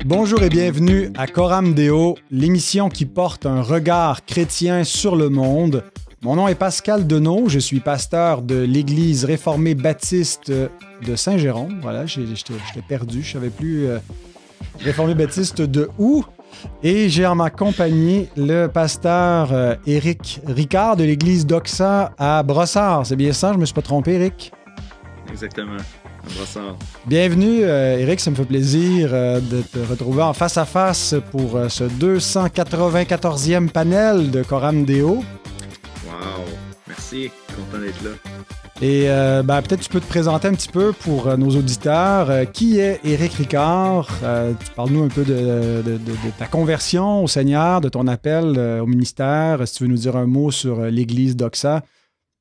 Bonjour et bienvenue à Coram Deo, l'émission qui porte un regard chrétien sur le monde. Mon nom est Pascal Deneau, je suis pasteur de l'Église réformée baptiste de Saint-Jérôme. Voilà, j'étais perdu, je ne savais plus réformée baptiste de où. Et j'ai en ma compagnie le pasteur Éric Ricard de l'Église Doxa à Brossard. C'est bien ça, je ne me suis pas trompé, Éric? Exactement. Brossard. Bienvenue, Éric, ça me fait plaisir de te retrouver en face à face pour ce 294e panel de Coram Deo. Wow, merci, content d'être là. Et peut-être tu peux te présenter un petit peu pour nos auditeurs. Qui est Éric Ricard? Parle-nous un peu de ta conversion au Seigneur, de ton appel au ministère. Si tu veux nous dire un mot sur l'Église Doxa.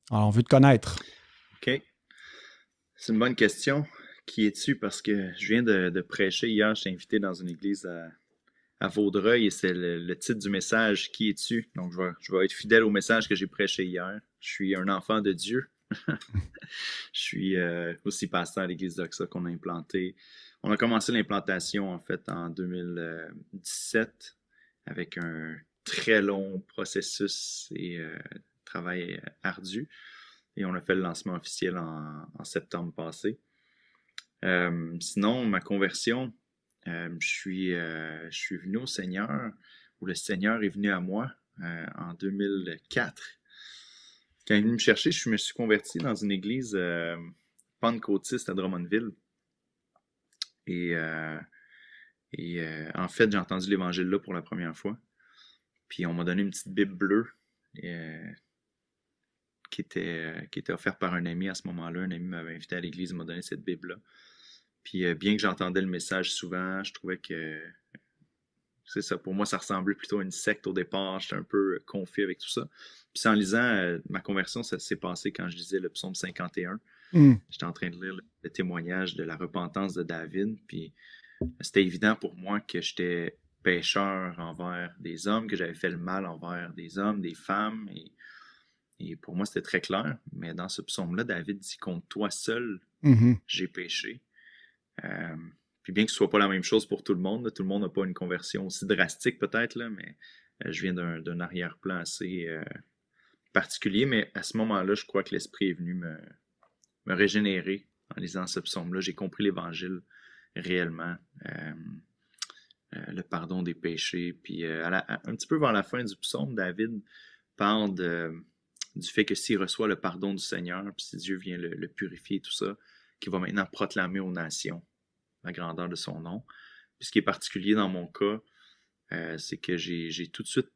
Alors, on veut te connaître. OK. C'est une bonne question. Qui es-tu? Parce que je viens de prêcher hier, je t'ai invité dans une église à Vaudreuil et c'est le titre du message, Qui es-tu? Donc je vais être fidèle au message que j'ai prêché hier. Je suis un enfant de Dieu. Je suis aussi pasteur à l'église Doxa qu'on a implanté. On a commencé l'implantation en fait en 2017 avec un très long processus et travail ardu. Et on a fait le lancement officiel en septembre passé. Sinon, ma conversion, je suis venu au Seigneur, ou le Seigneur est venu à moi en 2004. Quand il est venu me chercher, je me suis converti dans une église pentecôtiste à Drummondville. Et en fait, j'ai entendu l'évangile là pour la première fois. Puis on m'a donné une petite Bible bleue qui était offerte par un ami à ce moment-là. Un ami m'avait invité à l'église, il m'a donné cette Bible-là. Puis bien que j'entendais le message souvent, je trouvais que, c'est ça, pour moi, ça ressemblait plutôt à une secte au départ. J'étais un peu confus avec tout ça. Puis en lisant ma conversion, ça s'est passé quand je lisais le psaume 51. J'étais en train de lire le témoignage de la repentance de David. Puis c'était évident pour moi que j'étais pécheur envers des hommes, que j'avais fait le mal envers des hommes, des femmes. Et pour moi, c'était très clair. Mais dans ce psaume-là, David dit « Contre toi seul, j'ai péché ». Puis bien que ce soit pas la même chose pour tout le monde n'a pas une conversion aussi drastique peut-être, là, mais je viens d'un arrière-plan assez particulier. Mais à ce moment-là, je crois que l'Esprit est venu me régénérer en lisant ce psaume-là. J'ai compris l'Évangile réellement. Le pardon des péchés. Puis un petit peu vers la fin du psaume, David parle du fait que s'il reçoit le pardon du Seigneur, puis si Dieu vient le purifier, tout ça, qu'il va maintenant proclamer aux nations la grandeur de son nom. Puis ce qui est particulier dans mon cas, c'est que j'ai tout de suite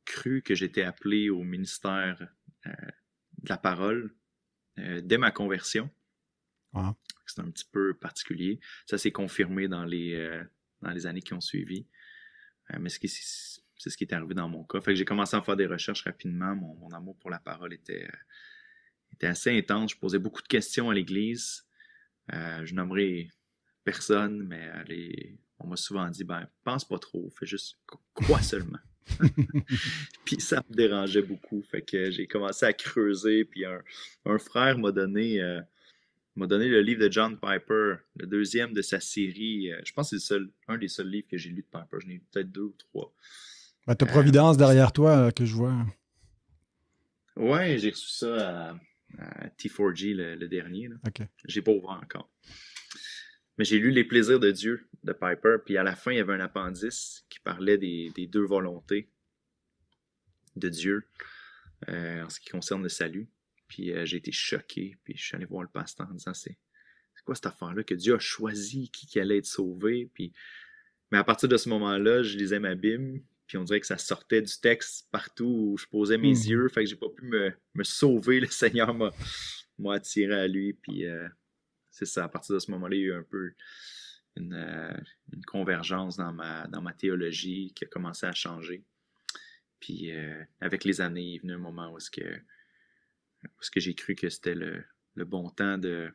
cru que j'étais appelé au ministère de la parole dès ma conversion. Wow. C'est un petit peu particulier. Ça s'est confirmé dans les années qui ont suivi. Mais c'est ce qui est arrivé dans mon cas. Fait que j'ai commencé à faire des recherches rapidement. Mon amour pour la parole était assez intense. Je posais beaucoup de questions à l'église. Je nommerai personne, mais on m'a souvent dit, pense pas trop, fais juste crois seulement. Puis ça me dérangeait beaucoup. Fait que j'ai commencé à creuser. Puis un frère m'a donné le livre de John Piper, le deuxième de sa série. Je pense que c'est un des seuls livres que j'ai lu de Piper. J'en ai lu peut-être 2 ou 3. T'as Providence derrière toi que je vois. Ouais, j'ai reçu ça à T4G, le dernier. Là. Okay. J'ai pas ouvert encore. Mais j'ai lu Les plaisirs de Dieu de Piper, puis à la fin, il y avait un appendice qui parlait des 2 volontés de Dieu en ce qui concerne le salut. Puis j'ai été choqué, puis je suis allé voir le pasteur en disant c'est quoi cette affaire-là que Dieu a choisi qui allait être sauvé. Mais à partir de ce moment-là, je lisais ma Bible, puis on dirait que ça sortait du texte partout où je posais mes yeux, fait que j'ai pas pu me sauver. Le Seigneur m'a attiré à lui, puis c'est ça. À partir de ce moment-là, il y a eu un peu une convergence dans ma théologie qui a commencé à changer. Puis avec les années, il est venu un moment où est-ce que j'ai cru que c'était le bon temps de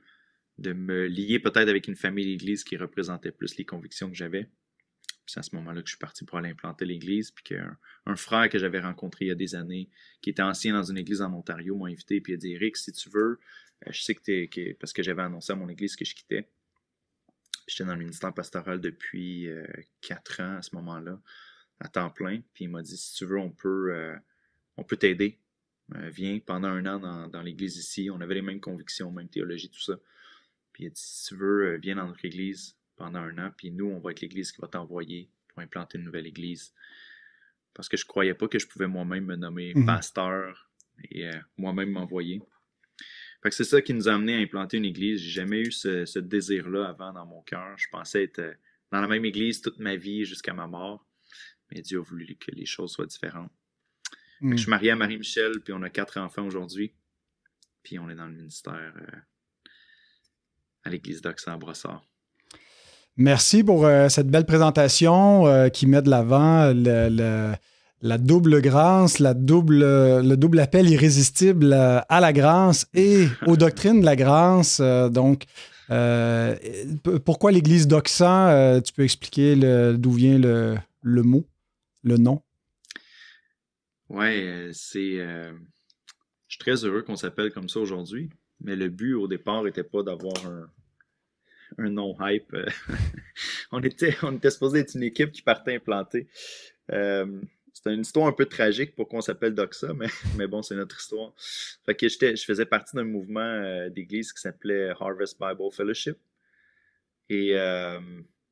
me lier peut-être avec une famille d'église qui représentait plus les convictions que j'avais. Puis c'est à ce moment-là que je suis parti pour aller implanter l'église, puis qu'un frère que j'avais rencontré il y a des années, qui était ancien dans une église en Ontario, m'a invité, puis il a dit « Éric, si tu veux, je sais parce que j'avais annoncé à mon église que je quittais, Puis j'étais dans le ministère pastoral depuis 4 ans à ce moment-là, à temps plein. Puis il m'a dit, si tu veux, on peut t'aider. Viens pendant 1 an dans l'église ici. On avait les mêmes convictions, même théologie, tout ça. Puis il a dit, si tu veux, viens dans notre église pendant 1 an. Puis nous, on va être l'église qui va t'envoyer pour implanter une nouvelle église. Parce que je croyais pas que je pouvais moi-même me nommer pasteur et moi-même m'envoyer. Fait que c'est ça qui nous a amené à implanter une église. J'ai jamais eu ce désir-là avant dans mon cœur. Je pensais être dans la même église toute ma vie jusqu'à ma mort. Mais Dieu a voulu que les choses soient différentes. Fait que je suis marié à Marie-Michel, puis on a 4 enfants aujourd'hui. Puis on est dans le ministère à l'église d'Oxford à Brossard. Merci pour cette belle présentation qui met de l'avant la double grâce, le double appel irrésistible à la grâce et aux doctrines de la grâce. Donc, pourquoi l'église d'Oxford? Tu peux expliquer d'où vient le mot, le nom? Oui, je suis très heureux qu'on s'appelle comme ça aujourd'hui, mais le but au départ n'était pas d'avoir un nom hype. on était supposé être une équipe qui partait implanter. C'était une histoire un peu tragique pour qu'on s'appelle Doxa, mais bon, c'est notre histoire. Fait que je faisais partie d'un mouvement d'église qui s'appelait Harvest Bible Fellowship. Et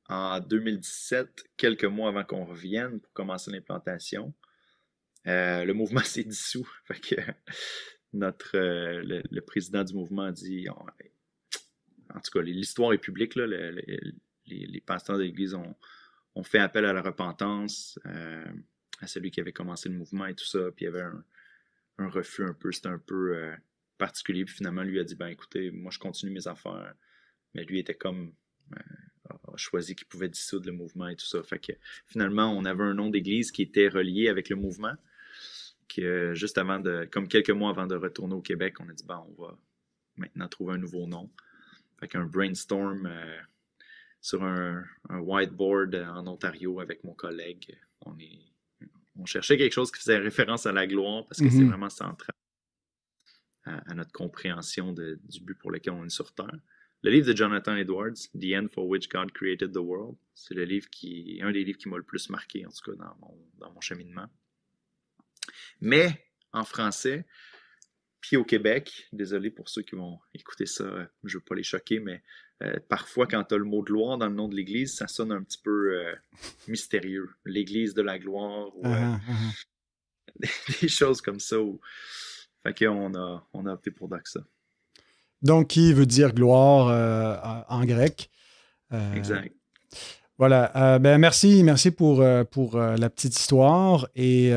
en 2017, quelques mois avant qu'on revienne pour commencer l'implantation, le mouvement s'est dissous. Fait que le président du mouvement a dit... En tout cas, l'histoire est publique, là. Les pasteurs de l'Église ont fait appel à la repentance, à celui qui avait commencé le mouvement et tout ça. Puis il y avait un refus un peu, c'était un peu particulier. Puis finalement, lui a dit, ben écoutez, moi je continue mes affaires. Mais lui était comme, a choisi qu'il pouvait dissoudre le mouvement et tout ça. Fait que finalement, on avait un nom d'église qui était relié avec le mouvement. Juste avant comme quelques mois avant de retourner au Québec, on a dit, ben on va maintenant trouver un nouveau nom. Fait qu'un brainstorm sur un whiteboard en Ontario avec mon collègue. On cherchait quelque chose qui faisait référence à la gloire parce que c'est vraiment central à notre compréhension du but pour lequel on est sur Terre. Le livre de Jonathan Edwards, The End for Which God Created the World, c'est un des livres qui m'a le plus marqué, en tout cas dans mon cheminement. Mais en français, puis au Québec, désolé pour ceux qui vont écouter ça, je ne veux pas les choquer, mais parfois quand tu as le mot gloire dans le nom de l'église, ça sonne un petit peu mystérieux. L'église de la gloire, ou des choses comme ça. Fait qu'on a opté pour Doxa. Donc, qui veut dire gloire en grec. Exact. Voilà. Merci pour la petite histoire. Et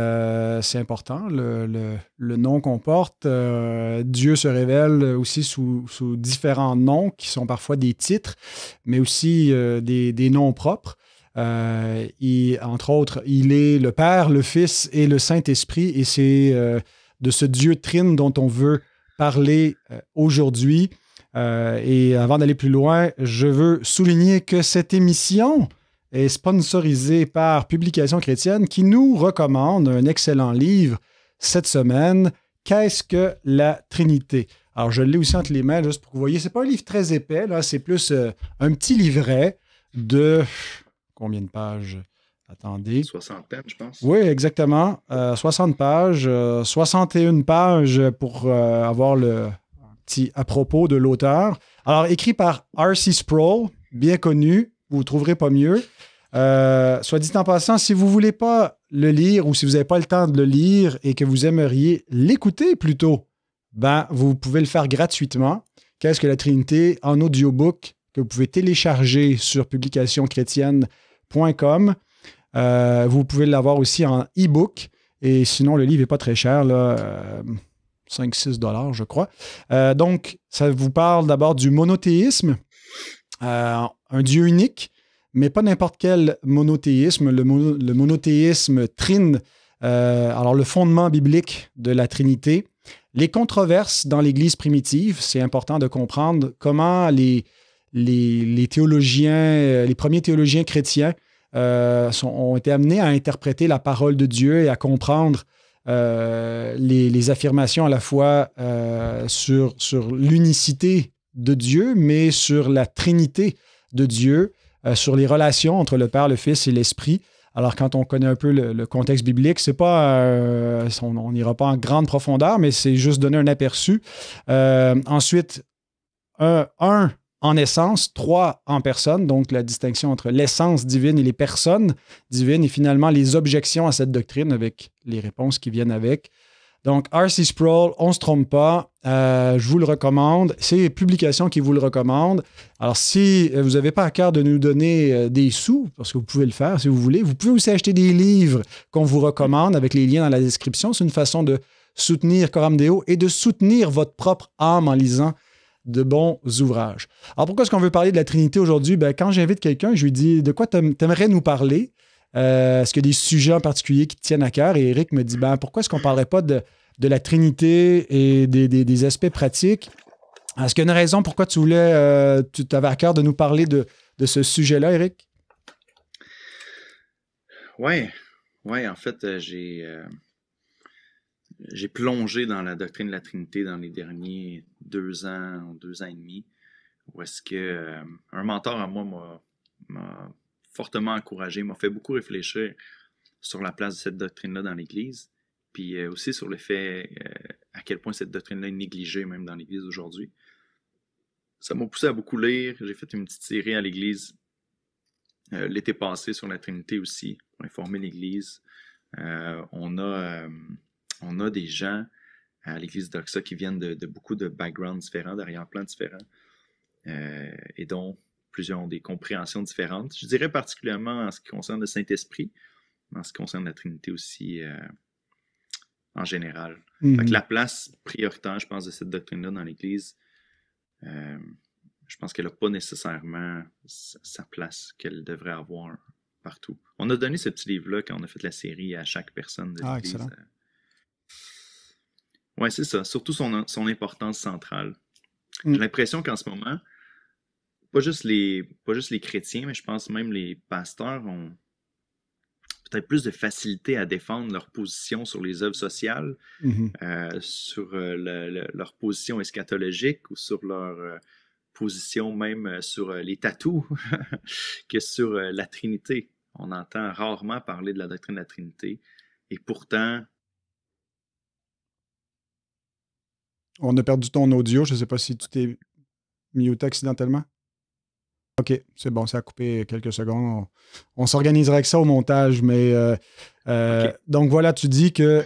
c'est important, le nom qu'on porte. Dieu se révèle aussi sous différents noms qui sont parfois des titres, mais aussi des noms propres. Entre autres, il est le Père, le Fils et le Saint-Esprit. Et c'est de ce Dieu trine dont on veut parler aujourd'hui. Et avant d'aller plus loin, je veux souligner que cette émission est sponsorisée par Publications chrétiennes qui nous recommande un excellent livre cette semaine, Qu'est-ce que la Trinité? Alors, je l'ai aussi entre les mains, juste pour que vous voyez. Ce n'est pas un livre très épais, là, c'est plus un petit livret de... Combien de pages? Attendez. 60 pages, je pense. Oui, exactement. 60 pages. 61 pages pour avoir le petit à propos de l'auteur. Alors, écrit par R.C. Sproul, bien connu. Vous ne trouverez pas mieux. Soit dit en passant, si vous ne voulez pas le lire ou si vous n'avez pas le temps de le lire et que vous aimeriez l'écouter plutôt, ben, vous pouvez le faire gratuitement. Qu'est-ce que la Trinité en audiobook que vous pouvez télécharger sur publicationschrétienne.com. Vous pouvez l'avoir aussi en e-book. Et sinon, le livre n'est pas très cher, là, 5-6 $, je crois. Donc, ça vous parle d'abord du monothéisme, un Dieu unique, mais pas n'importe quel monothéisme. Le monothéisme trine, alors le fondement biblique de la Trinité. Les controverses dans l'Église primitive, c'est important de comprendre comment les théologiens, les premiers théologiens chrétiens ont été amenés à interpréter la parole de Dieu et à comprendre les affirmations à la fois sur l'unicité de Dieu, mais sur la Trinité de Dieu, sur les relations entre le Père, le Fils et l'Esprit. Alors, quand on connaît un peu le contexte biblique, c'est pas, on n'ira pas en grande profondeur, mais c'est juste donner un aperçu. Ensuite, un en essence, trois en personne, donc la distinction entre l'essence divine et les personnes divines, et finalement les objections à cette doctrine avec les réponses qui viennent avec. Donc, R.C. Sproul, on ne se trompe pas, je vous le recommande. C'est les publications qui vous le recommandent. Alors, si vous n'avez pas à cœur de nous donner des sous, parce que vous pouvez le faire si vous voulez, vous pouvez aussi acheter des livres qu'on vous recommande avec les liens dans la description. C'est une façon de soutenir Coram Deo et de soutenir votre propre âme en lisant de bons ouvrages. Alors, pourquoi est-ce qu'on veut parler de la Trinité aujourd'hui? Ben, quand j'invite quelqu'un, je lui dis de quoi t'aimerais nous parler? Est-ce qu'il y a des sujets en particulier qui te tiennent à cœur? Et Eric me dit, ben, pourquoi est-ce qu'on ne parlerait pas de la Trinité et des aspects pratiques? Est-ce qu'il y a une raison pourquoi tu avais à cœur de nous parler de ce sujet-là, Eric? Oui, en fait, j'ai plongé dans la doctrine de la Trinité dans les derniers 2 ans et demi, où est-ce que un mentor à moi m'a fortement encouragé, m'a fait beaucoup réfléchir sur la place de cette doctrine-là dans l'Église, puis aussi sur le fait à quel point cette doctrine-là est négligée même dans l'Église aujourd'hui. Ça m'a poussé à beaucoup lire. J'ai fait une petite série à l'Église l'été passé sur la Trinité aussi, pour informer l'Église. On a des gens à l'Église Doxa qui viennent de beaucoup de backgrounds différents, d'arrière-plans différents, et dont plusieurs ont des compréhensions différentes. Je dirais particulièrement en ce qui concerne le Saint-Esprit, mais en ce qui concerne la Trinité aussi en général. Fait que la place prioritaire, je pense, de cette doctrine-là dans l'Église, je pense qu'elle n'a pas nécessairement sa place qu'elle devrait avoir partout. On a donné ce petit livre-là quand on a fait la série à chaque personne de l'Église. Excellent. Oui, c'est ça. Surtout son importance centrale. J'ai l'impression qu'en ce moment, pas juste les chrétiens, mais je pense même les pasteurs ont peut-être plus de facilité à défendre leur position sur les œuvres sociales, sur leur position eschatologique ou sur leur position même sur les tatous que sur la Trinité. On entend rarement parler de la doctrine de la Trinité. Et pourtant... On a perdu ton audio. Je ne sais pas si tu t'es muté accidentellement. OK, c'est bon, ça a coupé quelques secondes. On s'organisera avec ça au montage, mais okay. Donc voilà, tu dis que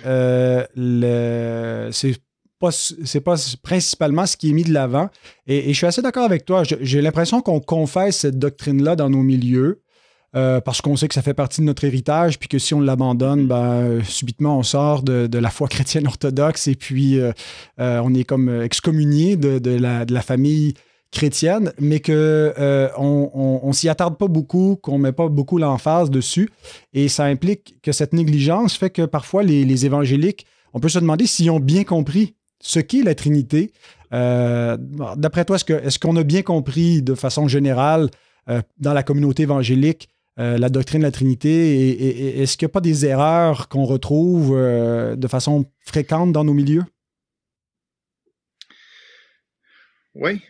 c'est pas principalement ce qui est mis de l'avant. Et je suis assez d'accord avec toi. J'ai l'impression qu'on confesse cette doctrine-là dans nos milieux parce qu'on sait que ça fait partie de notre héritage, puis que si on l'abandonne, subitement, on sort de la foi chrétienne orthodoxe et puis on est comme excommunié de la famille chrétienne, mais qu'on s'y attarde pas beaucoup, qu'on met pas beaucoup l'emphase dessus. Et ça implique que cette négligence fait que parfois les évangéliques, on peut se demander s'ils ont bien compris ce qu'est la Trinité. D'après toi, est-ce qu'on a bien compris de façon générale dans la communauté évangélique la doctrine de la Trinité et est-ce qu'il n'y a pas des erreurs qu'on retrouve de façon fréquente dans nos milieux? Oui.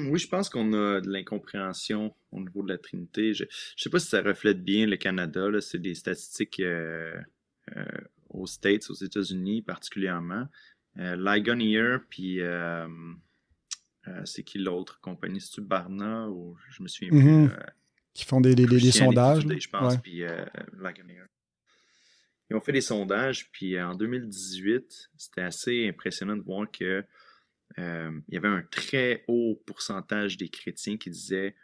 Oui, je pense qu'on a de l'incompréhension au niveau de la Trinité. Je ne sais pas si ça reflète bien le Canada. Là. C'est des statistiques aux States, aux États-Unis particulièrement. Ligonier, puis c'est qui l'autre compagnie? C'est-tu Barna ou je me souviens plus. Qui font des sondages. Je pense, puis Ligonier. Ils ont fait des sondages, puis en 2018, c'était assez impressionnant de voir que il y avait un très haut pourcentage des chrétiens qui disaient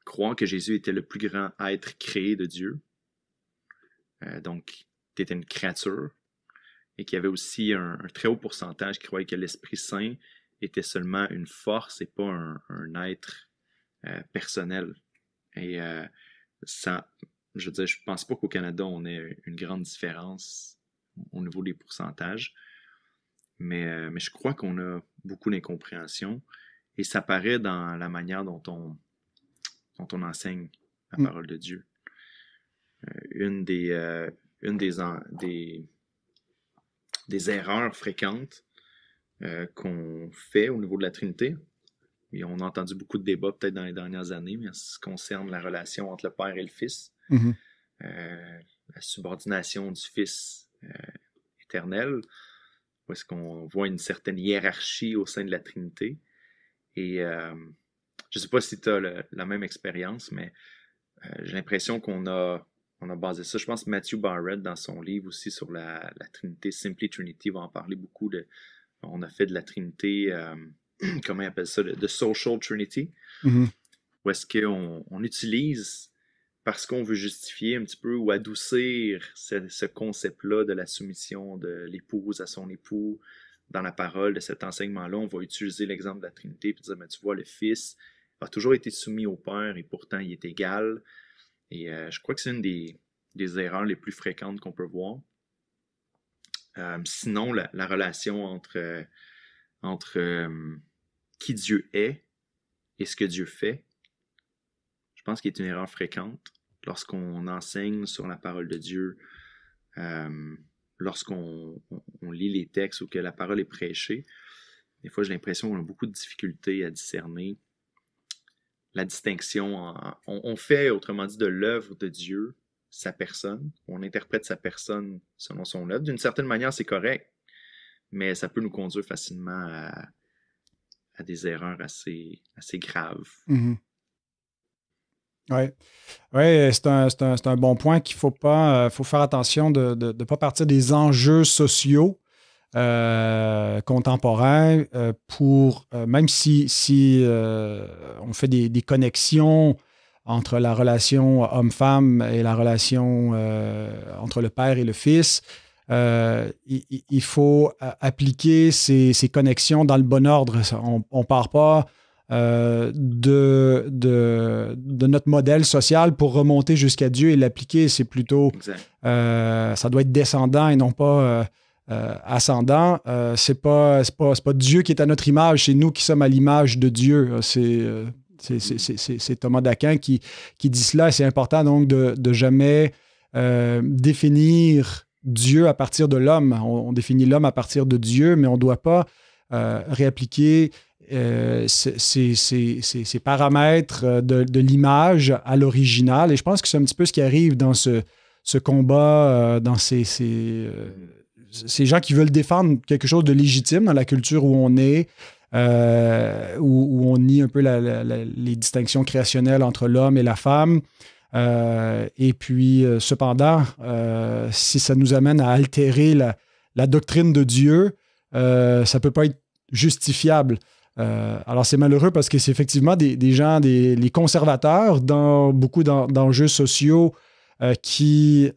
croire que Jésus était le plus grand être créé de Dieu. Donc, tu étais une créature. Et qu'il y avait aussi un très haut pourcentage qui croyait que l'Esprit Saint était seulement une force et pas un être personnel. Et ça, je veux dire, je pense pas qu'au Canada, on ait une grande différence au niveau des pourcentages. Mais je crois qu'on a beaucoup d'incompréhension et ça paraît dans la manière dont on enseigne la parole de Dieu. Une des erreurs fréquentes qu'on fait au niveau de la Trinité, on a entendu beaucoup de débats peut-être dans les dernières années, mais en ce qui concerne la relation entre le père et le fils, Mhm. la subordination du fils éternel, où est-ce qu'on voit une certaine hiérarchie au sein de la Trinité. Et je ne sais pas si tu as la même expérience, mais j'ai l'impression qu'on a basé ça. Je pense que Matthew Barrett, dans son livre aussi sur la Trinité, Simply Trinity, va en parler beaucoup. On a fait de la Trinité, comment il appelle ça, de Social Trinity, Mhm. où est-ce qu'on utilise, parce qu'on veut justifier un petit peu ou adoucir ce concept-là de la soumission de l'épouse à son époux dans la parole de cet enseignement-là, on va utiliser l'exemple de la Trinité et dire, mais tu vois, le Fils a toujours été soumis au Père et pourtant il est égal. Et je crois que c'est une des erreurs les plus fréquentes qu'on peut voir. Sinon, la relation entre qui Dieu est et ce que Dieu fait, je pense qu'il est une erreur fréquente lorsqu'on enseigne sur la parole de Dieu, lorsqu'on lit les textes ou que la parole est prêchée. Des fois, j'ai l'impression qu'on a beaucoup de difficultés à discerner la distinction. On fait, autrement dit, de l'œuvre de Dieu sa personne. On interprète sa personne selon son œuvre. D'une certaine manière, c'est correct, mais ça peut nous conduire facilement à des erreurs assez graves. Mhm. Oui, ouais, c'est un bon point qu'il faut pas, faut faire attention de ne pas partir des enjeux sociaux contemporains pour, même si on fait des connexions entre la relation homme-femme et la relation entre le père et le fils, il faut appliquer ces connexions dans le bon ordre. On ne part pas de notre modèle social pour remonter jusqu'à Dieu et l'appliquer. C'est plutôt, ça doit être descendant et non pas ascendant. C'est pas Dieu qui est à notre image, c'est nous qui sommes à l'image de Dieu. C'est Thomas d'Aquin qui dit cela et c'est important donc de jamais définir Dieu à partir de l'homme. On définit l'homme à partir de Dieu, mais on ne doit pas réappliquer ces paramètres de l'image à l'original. Et je pense que c'est un petit peu ce qui arrive dans ce combat, dans ces gens qui veulent défendre quelque chose de légitime dans la culture où on est, où on nie un peu les distinctions créationnelles entre l'homme et la femme. Et puis, cependant, si ça nous amène à altérer la doctrine de Dieu, ça ne peut pas être justifiable. Alors, c'est malheureux parce que c'est effectivement des gens, les conservateurs, dans beaucoup d'enjeux sociaux qui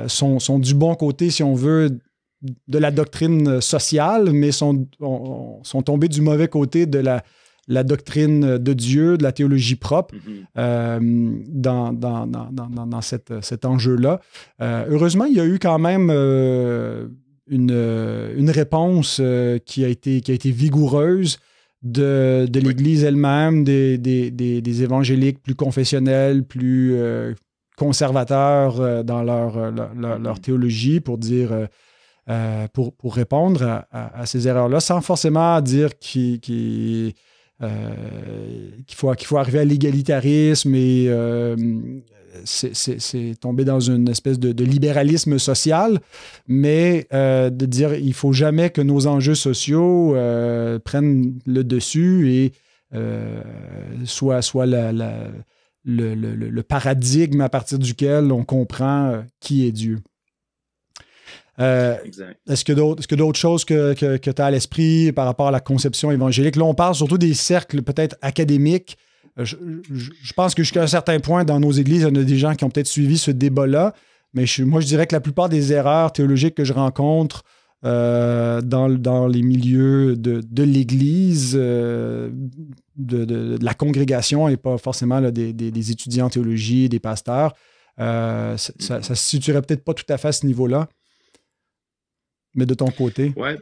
sont du bon côté, si on veut, de la doctrine sociale, mais sont tombés du mauvais côté de la doctrine de Dieu, de la théologie propre dans cet enjeu-là. Heureusement, il y a eu quand même une réponse qui a été vigoureuse de l'Église elle-même, des évangéliques plus confessionnels, plus conservateurs dans leur théologie pour dire, pour répondre à ces erreurs-là, sans forcément dire qu'il faut arriver à l'égalitarisme et c'est tomber dans une espèce de libéralisme social, mais de dire il ne faut jamais que nos enjeux sociaux prennent le dessus et soit le paradigme à partir duquel on comprend qui est Dieu. Est-ce que d'autres choses que tu as à l'esprit par rapport à la conception évangélique? Là, on parle surtout des cercles peut-être académiques. Je pense que jusqu'à un certain point, dans nos églises, il y en a des gens qui ont peut-être suivi ce débat-là, mais moi, je dirais que la plupart des erreurs théologiques que je rencontre dans les milieux de l'Église, de la congrégation, et pas forcément là, des étudiants en théologie, des pasteurs, ça se situerait peut-être pas tout à fait à ce niveau-là. Mais de ton côté? Ouais.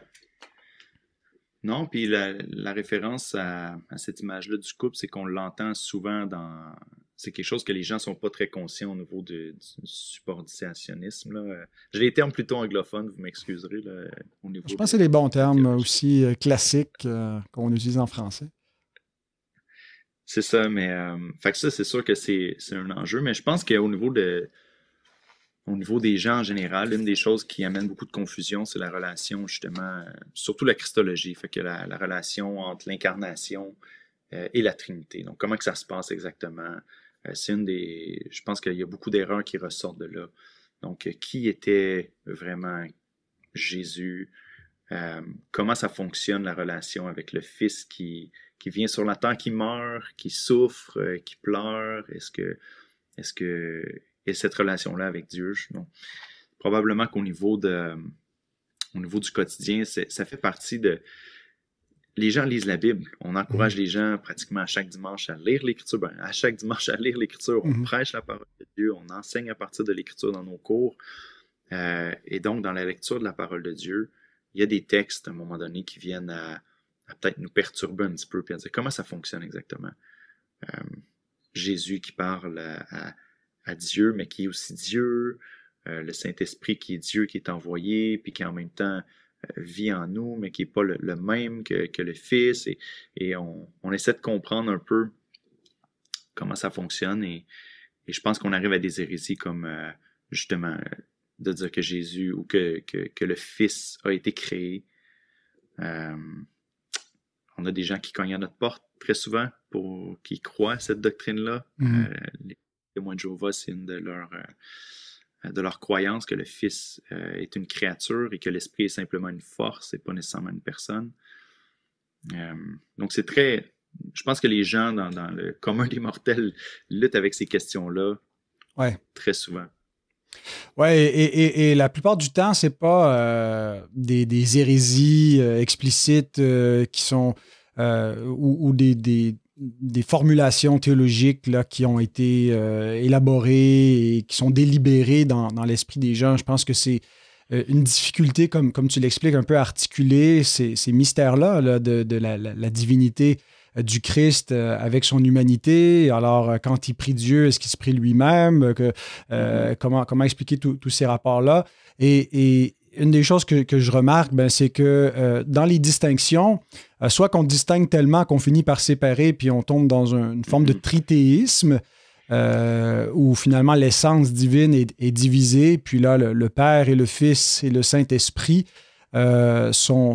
Non, puis la référence à cette image-là du couple, c'est qu'on l'entend souvent dans... C'est quelque chose que les gens sont pas très conscients au niveau du subordinationnisme. Là. J'ai les termes plutôt anglophones, vous m'excuserez. Là, au niveau je pense que c'est les bons termes aussi classiques qu'on utilise en français. C'est ça, mais fait que ça, c'est sûr que c'est un enjeu, mais je pense qu'au niveau au niveau des gens en général, une des choses qui amène beaucoup de confusion, c'est la relation, justement, surtout la christologie, fait que la relation entre l'incarnation et la Trinité. Donc, comment que ça se passe exactement? C'est une des. Je pense qu'il y a beaucoup d'erreurs qui ressortent de là. Donc, qui était vraiment Jésus? Comment ça fonctionne la relation avec le Fils qui vient sur la terre, qui meurt, qui souffre, qui pleure? Est-ce que et cette relation-là avec Dieu? Non. Probablement qu'au niveau au niveau du quotidien, ça fait partie de. Les gens lisent la Bible. On encourage les gens pratiquement à chaque dimanche à lire l'Écriture. Ben, à chaque dimanche à lire l'Écriture, on prêche la parole de Dieu, on enseigne à partir de l'Écriture dans nos cours. Et donc, dans la lecture de la parole de Dieu, il y a des textes, à un moment donné, qui viennent à peut-être nous perturber un petit peu, puis à dire comment ça fonctionne exactement. Jésus qui parle à Dieu, mais qui est aussi Dieu, le Saint-Esprit qui est Dieu, qui est envoyé, puis qui en même temps vit en nous, mais qui n'est pas le même que le Fils, et on essaie de comprendre un peu comment ça fonctionne, et je pense qu'on arrive à des hérésies comme, justement, de dire que Jésus, ou que le Fils a été créé. On a des gens qui cognent à notre porte très souvent, qui croient à cette doctrine-là. Les témoins de Jéhovah, c'est une de leurs croyances, que le Fils est une créature et que l'Esprit est simplement une force et pas nécessairement une personne. Donc c'est très. Je pense que les gens dans le commun des mortels luttent avec ces questions-là très souvent. Oui, et la plupart du temps, c'est pas des hérésies explicites qui sont ou des formulations théologiques là, qui ont été élaborées et qui sont délibérées dans l'esprit des gens. Je pense que c'est une difficulté, comme tu l'expliques, un peu à articuler ces mystères-là là, de la divinité du Christ avec son humanité. Alors, quand il prie Dieu, est-ce qu'il se prie lui-même? Comment expliquer tous ces rapports-là? Et une des choses que je remarque, c'est que dans les distinctions, soit qu'on distingue tellement qu'on finit par séparer puis on tombe dans une forme de tritéisme où finalement l'essence divine est divisée, puis là, le Père et le Fils et le Saint-Esprit sont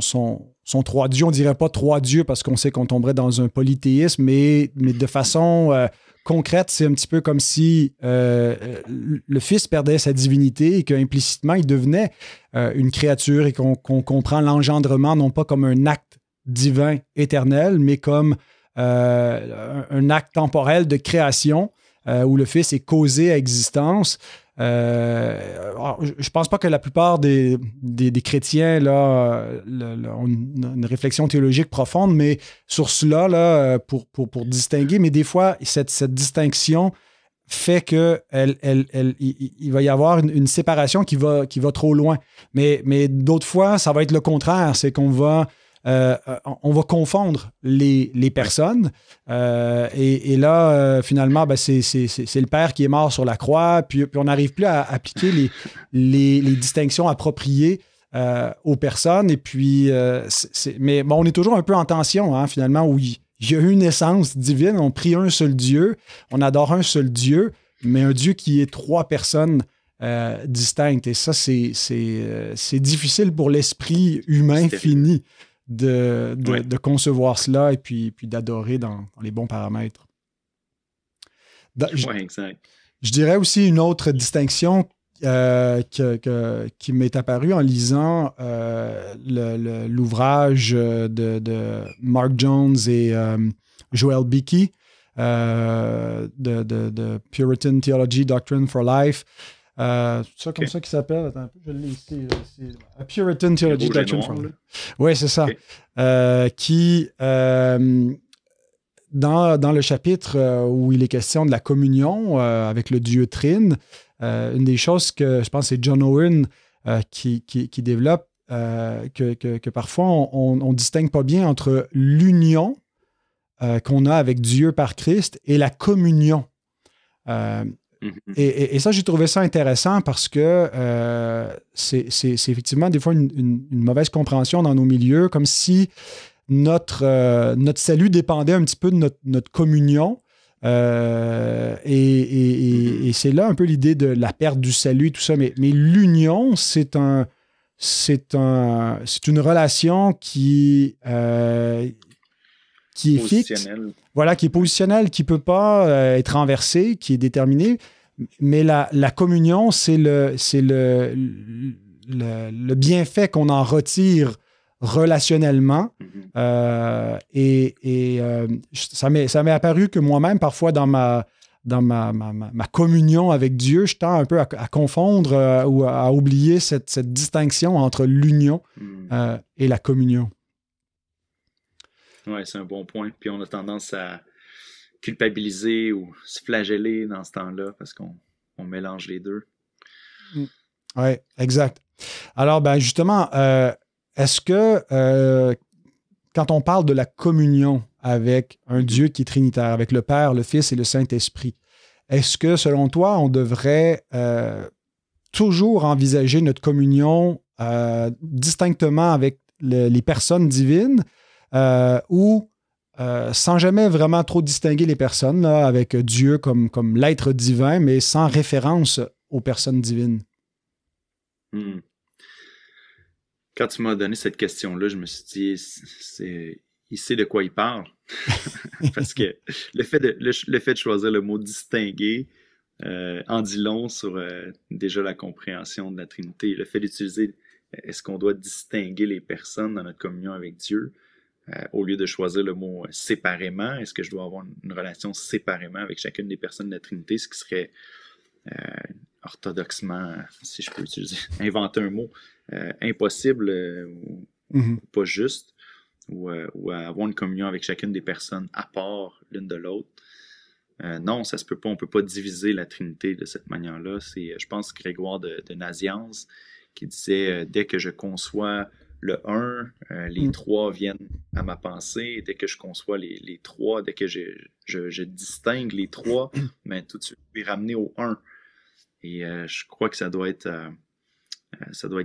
trois dieux. On ne dirait pas trois dieux parce qu'on sait qu'on tomberait dans un polythéisme, mais de façon concrète, c'est un petit peu comme si le Fils perdait sa divinité et qu'implicitement, il devenait une créature et qu'on comprend l'engendrement non pas comme un acte divin éternel, mais comme un acte temporel de création où le Fils est causé à existence. Je ne pense pas que la plupart des chrétiens là, ont une réflexion théologique profonde, mais sur cela, là, pour distinguer, mais des fois, cette distinction fait qu'il va y avoir une séparation qui va trop loin. Mais d'autres fois, ça va être le contraire, c'est qu'on va confondre les personnes et là, finalement, c'est le Père qui est mort sur la croix, puis on n'arrive plus à appliquer les distinctions appropriées aux personnes. Et puis, mais bon, on est toujours un peu en tension, hein, finalement, où il y a une essence divine, on prie un seul Dieu, on adore un seul Dieu, mais un Dieu qui est trois personnes distinctes. Et ça, c'est difficile pour l'esprit humain fini de concevoir cela et puis d'adorer dans les bons paramètres. Exact. Je dirais aussi une autre distinction qui m'est apparue en lisant l'ouvrage de Mark Jones et Joel Beeke de Puritan Theology, Doctrine for Life. C'est comme ça qu'il s'appelle. Attends un peu, je l'ai ici. C'est A Puritan Theology Doctrine for Life. Oui, c'est ça. Okay. Qui, dans le chapitre où il est question de la communion avec le Dieu Trine, une des choses que je pense c'est John Owen qui développe, que parfois on ne distingue pas bien entre l'union qu'on a avec Dieu par Christ et la communion. Et ça, j'ai trouvé ça intéressant parce que c'est effectivement des fois une mauvaise compréhension dans nos milieux, comme si notre salut dépendait un petit peu de notre communion. Et c'est là un peu l'idée de la perte du salut et tout ça. Mais l'union, c'est une relation qui est fixe. Voilà, qui est positionnelle, qui ne peut pas être renversée, qui est déterminée. Mais la communion, c'est le bienfait qu'on en retire relationnellement. Ça m'est apparu que moi-même, parfois, dans ma communion avec Dieu, je tends un peu à confondre ou à oublier cette distinction entre l'union et la communion. Oui, c'est un bon point. Puis on a tendance à culpabiliser ou se flageller dans ce temps-là parce qu'on mélange les deux. Oui, exact. Alors, ben justement, est-ce que quand on parle de la communion avec un Dieu qui est trinitaire, avec le Père, le Fils et le Saint-Esprit, est-ce que, selon toi, on devrait toujours envisager notre communion distinctement avec les personnes divines ou sans jamais vraiment trop distinguer les personnes, là, avec Dieu comme l'être divin, mais sans référence aux personnes divines? Quand tu m'as donné cette question-là, je me suis dit, il sait de quoi il parle. Parce que le fait de choisir le mot distinguer en dit long sur déjà la compréhension de la Trinité. Le fait d'utiliser, est-ce qu'on doit distinguer les personnes dans notre communion avec Dieu au lieu de choisir le mot séparément? Est-ce que je dois avoir une relation séparément avec chacune des personnes de la Trinité, ce qui serait orthodoxement, si je peux inventer un mot, impossible ou pas juste, ou avoir une communion avec chacune des personnes à part l'une de l'autre. Non, ça se peut pas. On peut pas diviser la Trinité de cette manière-là. C'est, je pense, Grégoire de Nazianze qui disait dès que je conçois le un, les trois viennent à ma pensée. Dès que je conçois les trois, dès que je distingue les trois, mais tout de suite, je vais ramener au un. Et je crois que ça doit être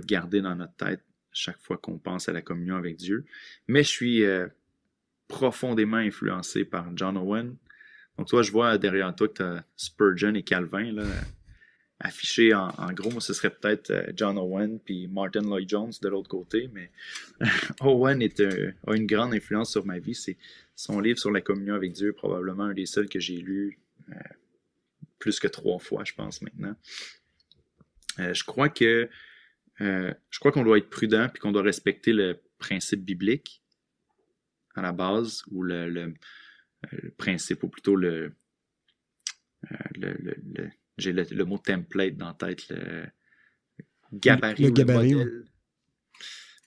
gardé dans notre tête chaque fois qu'on pense à la communion avec Dieu. Mais je suis profondément influencé par John Owen. Donc toi, je vois derrière toi que tu as Spurgeon et Calvin là, affichés en gros. Moi, ce serait peut-être John Owen puis Martin Lloyd-Jones de l'autre côté. Mais Owen a une grande influence sur ma vie. C'est son livre sur la communion avec Dieu, probablement un des seuls que j'ai lu plus que 3 fois, je pense, maintenant. Je crois qu'on doit être prudent puis qu'on doit respecter le principe biblique à la base, ou le principe, ou plutôt j'ai le mot template dans la tête, le gabarit, le modèle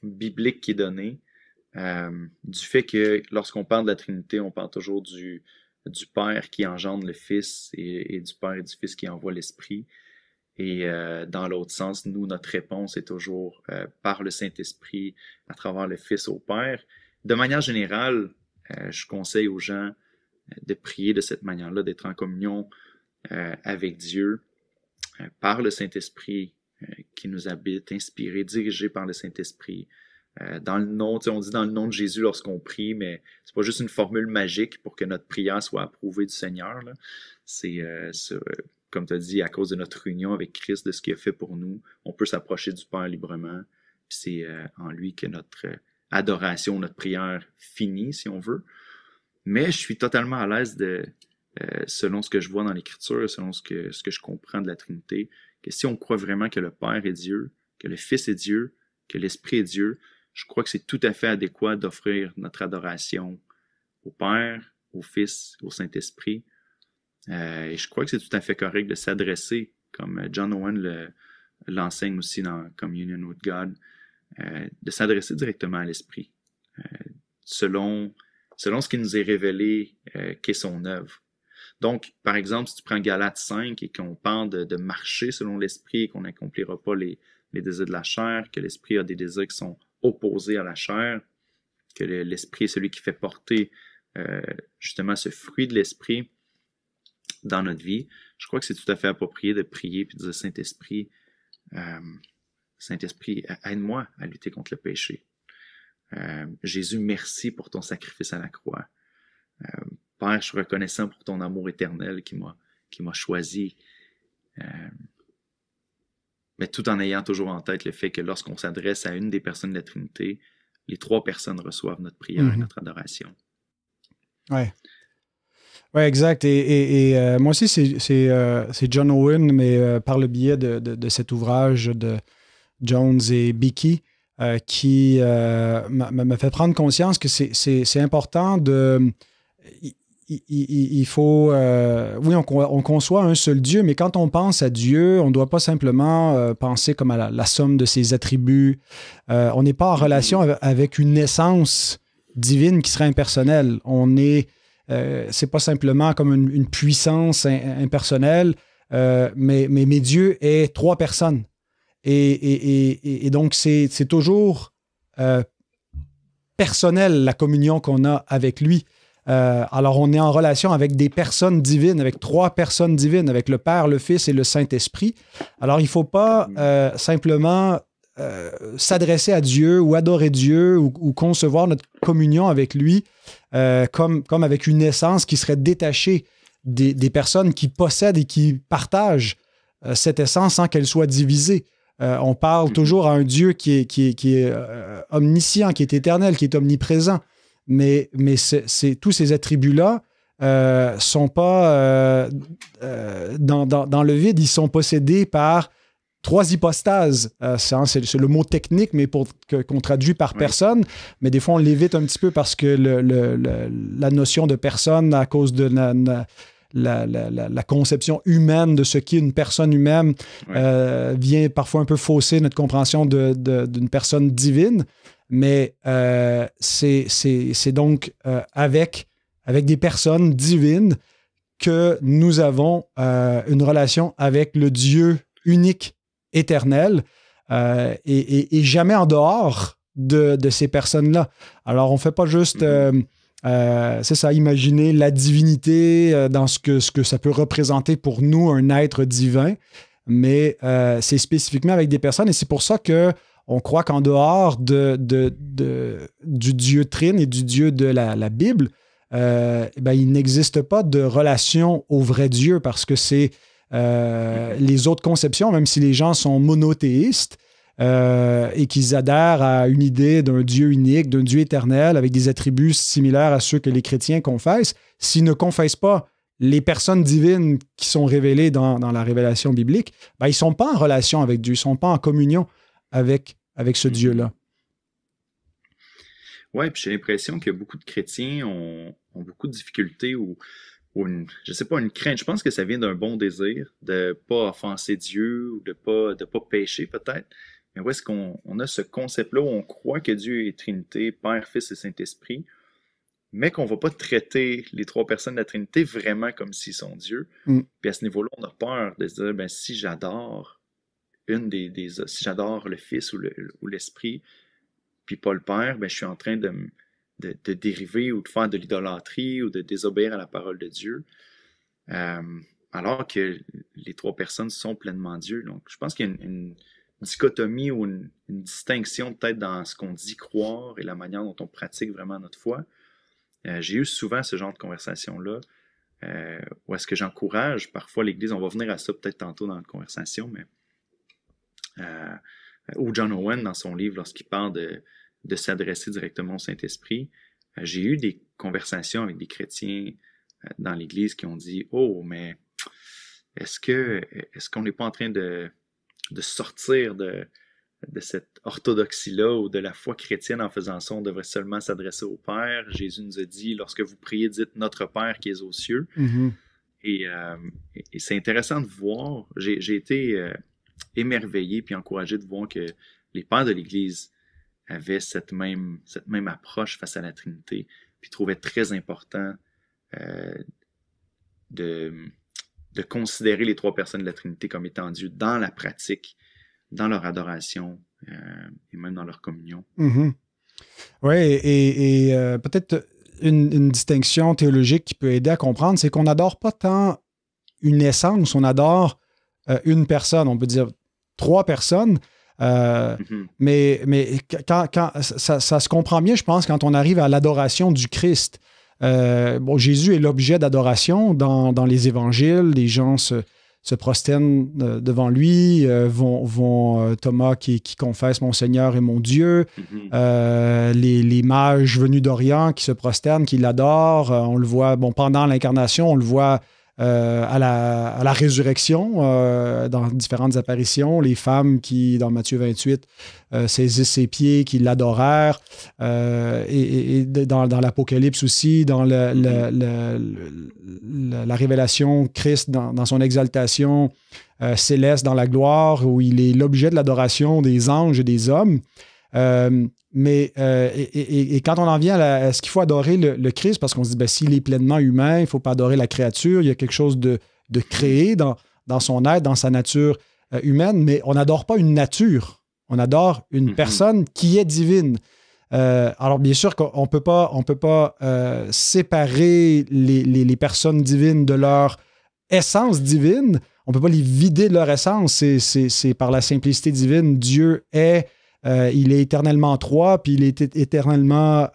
biblique qui est donné, du fait que lorsqu'on parle de la Trinité, on parle toujours du Père qui engendre le Fils et du Père et du Fils qui envoie l'Esprit. Et dans l'autre sens, nous, notre réponse est toujours par le Saint-Esprit, à travers le Fils au Père. De manière générale, je conseille aux gens de prier de cette manière-là, d'être en communion avec Dieu, par le Saint-Esprit qui nous habite, inspiré, dirigé par le Saint-Esprit. Dans le nom, on dit dans le nom de Jésus lorsqu'on prie, mais c'est pas juste une formule magique pour que notre prière soit approuvée du Seigneur, là. C'est comme tu as dit, à cause de notre union avec Christ, de ce qu'il a fait pour nous, on peut s'approcher du Père librement. Puis c'est en lui que notre adoration, notre prière finit, si on veut. Mais je suis totalement à l'aise selon ce que je vois dans l'Écriture, selon ce que je comprends de la Trinité, que si on croit vraiment que le Père est Dieu, que le Fils est Dieu, que l'Esprit est Dieu, je crois que c'est tout à fait adéquat d'offrir notre adoration au Père, au Fils, au Saint-Esprit. Et je crois que c'est tout à fait correct de s'adresser, comme John Owen l'enseigne aussi dans Communion with God, de s'adresser directement à l'Esprit, selon ce qui nous est révélé qu'est son œuvre. Donc, par exemple, si tu prends Galates 5 et qu'on parle de marcher selon l'Esprit et qu'on n'accomplira pas les désirs de la chair, que l'Esprit a des désirs qui sont opposés à la chair, que l'Esprit est celui qui fait porter justement ce fruit de l'Esprit dans notre vie, je crois que c'est tout à fait approprié de prier et de dire Saint-Esprit, Saint-Esprit, aide-moi à lutter contre le péché. Jésus, merci pour ton sacrifice à la croix. Père, je suis reconnaissant pour ton amour éternel qui m'a choisi. Mais tout en ayant toujours en tête le fait que lorsqu'on s'adresse à une des personnes de la Trinité, les 3 personnes reçoivent notre prière et notre adoration. Ouais. Oui, exact. Et moi aussi, c'est John Owen, mais par le biais de cet ouvrage de Jones et Beeke, qui m'a fait prendre conscience que c'est important de... Il faut... oui, on conçoit un seul Dieu, mais quand on pense à Dieu, on ne doit pas simplement penser comme à la somme de ses attributs. On n'est pas en relation avec une essence divine qui serait impersonnelle. C'est pas simplement comme une puissance impersonnelle, mais Dieu est 3 personnes. Et donc, c'est toujours personnel, la communion qu'on a avec lui. Alors, on est en relation avec des personnes divines, avec 3 personnes divines, avec le Père, le Fils et le Saint-Esprit. Alors, il ne faut pas simplement s'adresser à Dieu ou adorer Dieu ou concevoir notre communion avec lui comme avec une essence qui serait détachée des personnes qui possèdent et qui partagent cette essence sans qu'elle soit divisée. On parle toujours à un Dieu qui est omniscient, qui est éternel, qui est omniprésent. Mais tous ces attributs-là sont pas dans le vide, ils sont possédés par 3 hypostases. C'est le mot technique, mais qu'on traduit par personne. Mais des fois, on l'évite un petit peu parce que la notion de personne, à cause de la conception humaine de ce qu'est une personne humaine, vient parfois un peu fausser notre compréhension d'une personne divine. Mais c'est donc avec des personnes divines que nous avons une relation avec le Dieu unique, éternel, et jamais en dehors de ces personnes-là. Alors, on ne fait pas juste, c'est ça, imaginer la divinité dans ce que ça peut représenter pour nous, un être divin, mais c'est spécifiquement avec des personnes, et c'est pour ça que on croit qu'en dehors du Dieu Trine et du Dieu de la Bible, il n'existe pas de relation au vrai Dieu parce que c'est les autres conceptions, même si les gens sont monothéistes et qu'ils adhèrent à une idée d'un Dieu unique, d'un Dieu éternel avec des attributs similaires à ceux que les chrétiens confessent, s'ils ne confessent pas les personnes divines qui sont révélées dans la révélation biblique, ils ne sont pas en relation avec Dieu, ils ne sont pas en communion avec ce Dieu-là. Oui, puis j'ai l'impression que beaucoup de chrétiens ont beaucoup de difficultés ou une crainte. Je pense que ça vient d'un bon désir de ne pas offenser Dieu ou de pas pécher peut-être. Mais où est-ce qu'on a ce concept-là où on croit que Dieu est Trinité, Père, Fils et Saint-Esprit, mais qu'on ne va pas traiter les 3 personnes de la Trinité vraiment comme s'ils sont Dieu. Puis à ce niveau-là, on a peur de se dire, si j'adore si j'adore le Fils ou l'Esprit, puis pas le Père, je suis en train de dériver ou de faire de l'idolâtrie ou de désobéir à la parole de Dieu, alors que les 3 personnes sont pleinement Dieu. Donc, je pense qu'il y a une dichotomie ou une distinction peut-être dans ce qu'on dit croire et la manière dont on pratique vraiment notre foi. J'ai eu souvent ce genre de conversation-là, où est-ce que j'encourage parfois l'Église, on va venir à ça peut-être tantôt dans la conversation, mais ou John Owen dans son livre, lorsqu'il parle de s'adresser directement au Saint-Esprit, j'ai eu des conversations avec des chrétiens dans l'Église qui ont dit « Oh, mais est-ce qu'on n'est pas en train de sortir de cette orthodoxie-là ou de la foi chrétienne en faisant ça, on devrait seulement s'adresser au Père. Jésus nous a dit, lorsque vous priez, dites « Notre Père qui est aux cieux ». Et c'est intéressant de voir, j'ai été émerveillé puis encouragé de voir que les pères de l'Église avaient cette même approche face à la Trinité, puis trouvaient très important de considérer les 3 personnes de la Trinité comme étant Dieu dans la pratique, dans leur adoration et même dans leur communion. Oui, et peut-être une distinction théologique qui peut aider à comprendre, c'est qu'on n'adore pas tant une essence, on adore une personne, on peut dire 3 personnes, Mhm. Mais quand ça se comprend bien, je pense, quand on arrive à l'adoration du Christ. Bon, Jésus est l'objet d'adoration dans les évangiles. Les gens se prosternent devant lui, Thomas qui confesse mon Seigneur et mon Dieu, Mhm. les mages venus d'Orient qui se prosternent, qui l'adorent. On le voit pendant l'incarnation, on le voit à la résurrection, dans différentes apparitions, les femmes qui, dans Matthieu 28, saisissent ses pieds, qui l'adorèrent, et dans l'Apocalypse aussi, dans la révélation, Christ dans son exaltation céleste dans la gloire, où il est l'objet de l'adoration des anges et des hommes. Et quand on en vient à ce qu'il faut adorer le Christ, parce qu'on se dit, s'il est pleinement humain, il ne faut pas adorer la créature, il y a quelque chose de créé dans son être, dans sa nature humaine, mais on n'adore pas une nature, on adore une personne qui est divine. Alors bien sûr qu'on peut pas séparer les personnes divines de leur essence divine, on ne peut pas les vider de leur essence, c'est par la simplicité divine, Dieu est... il est éternellement trois, puis il est éternellement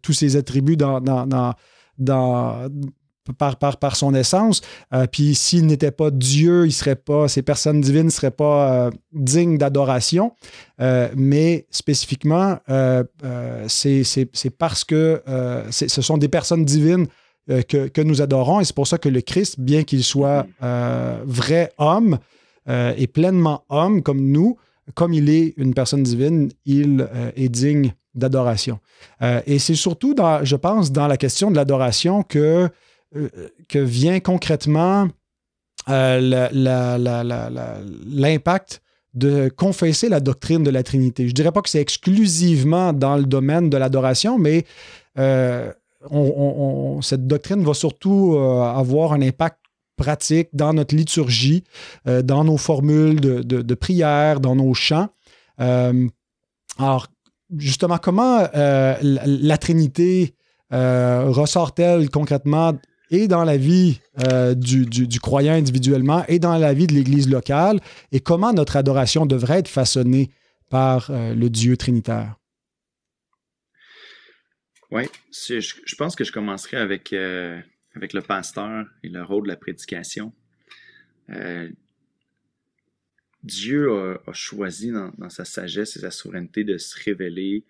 tous ses attributs par son essence. Puis s'il n'était pas Dieu, ces personnes divines ne seraient pas dignes d'adoration. Mais spécifiquement, c'est parce que ce sont des personnes divines que nous adorons. Et c'est pour ça que le Christ, bien qu'il soit vrai homme et pleinement homme comme nous, comme il est une personne divine, il est digne d'adoration. Et c'est surtout, je pense, dans la question de l'adoration que vient concrètement l'impact de confesser la doctrine de la Trinité. Je ne dirais pas que c'est exclusivement dans le domaine de l'adoration, mais cette doctrine va surtout avoir un impact pratique dans notre liturgie, dans nos formules de prière, dans nos chants. Alors, justement, comment la Trinité ressort-elle concrètement et dans la vie du croyant individuellement et dans la vie de l'Église locale, et comment notre adoration devrait être façonnée par le Dieu trinitaire? Oui, je pense que je commencerai avec le pasteur et le rôle de la prédication. Dieu a choisi dans sa sagesse et sa souveraineté de se révéler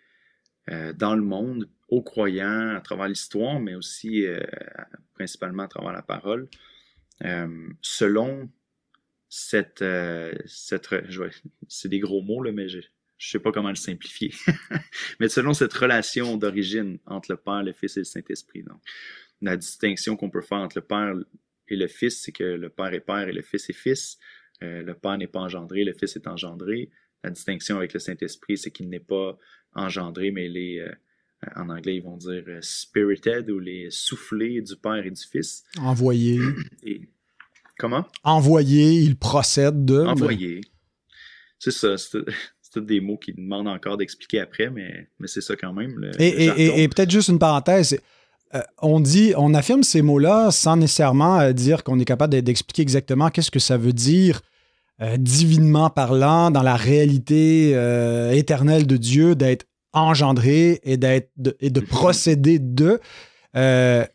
dans le monde, aux croyants, à travers l'histoire, mais aussi principalement à travers la parole, selon c'est des gros mots, là, mais je sais pas comment le simplifier, mais selon cette relation d'origine entre le Père, le Fils et le Saint-Esprit. Donc, la distinction qu'on peut faire entre le Père et le Fils, c'est que le Père est Père et le Fils est Fils. Le Père n'est pas engendré, le Fils est engendré. La distinction avec le Saint-Esprit, c'est qu'il n'est pas engendré, mais il est, en anglais, ils vont dire spirited, ou les soufflés du Père et du Fils. Envoyé. Et, comment? Envoyé, il procède de... Envoyé. C'est ça, c'est tous des mots qui demandent encore d'expliquer après, mais c'est ça quand même. Et peut-être juste une parenthèse, on affirme ces mots-là sans nécessairement dire qu'on est capable d'expliquer exactement qu'est-ce que ça veut dire divinement parlant, dans la réalité éternelle de Dieu, d'être engendré et de procéder de. Mais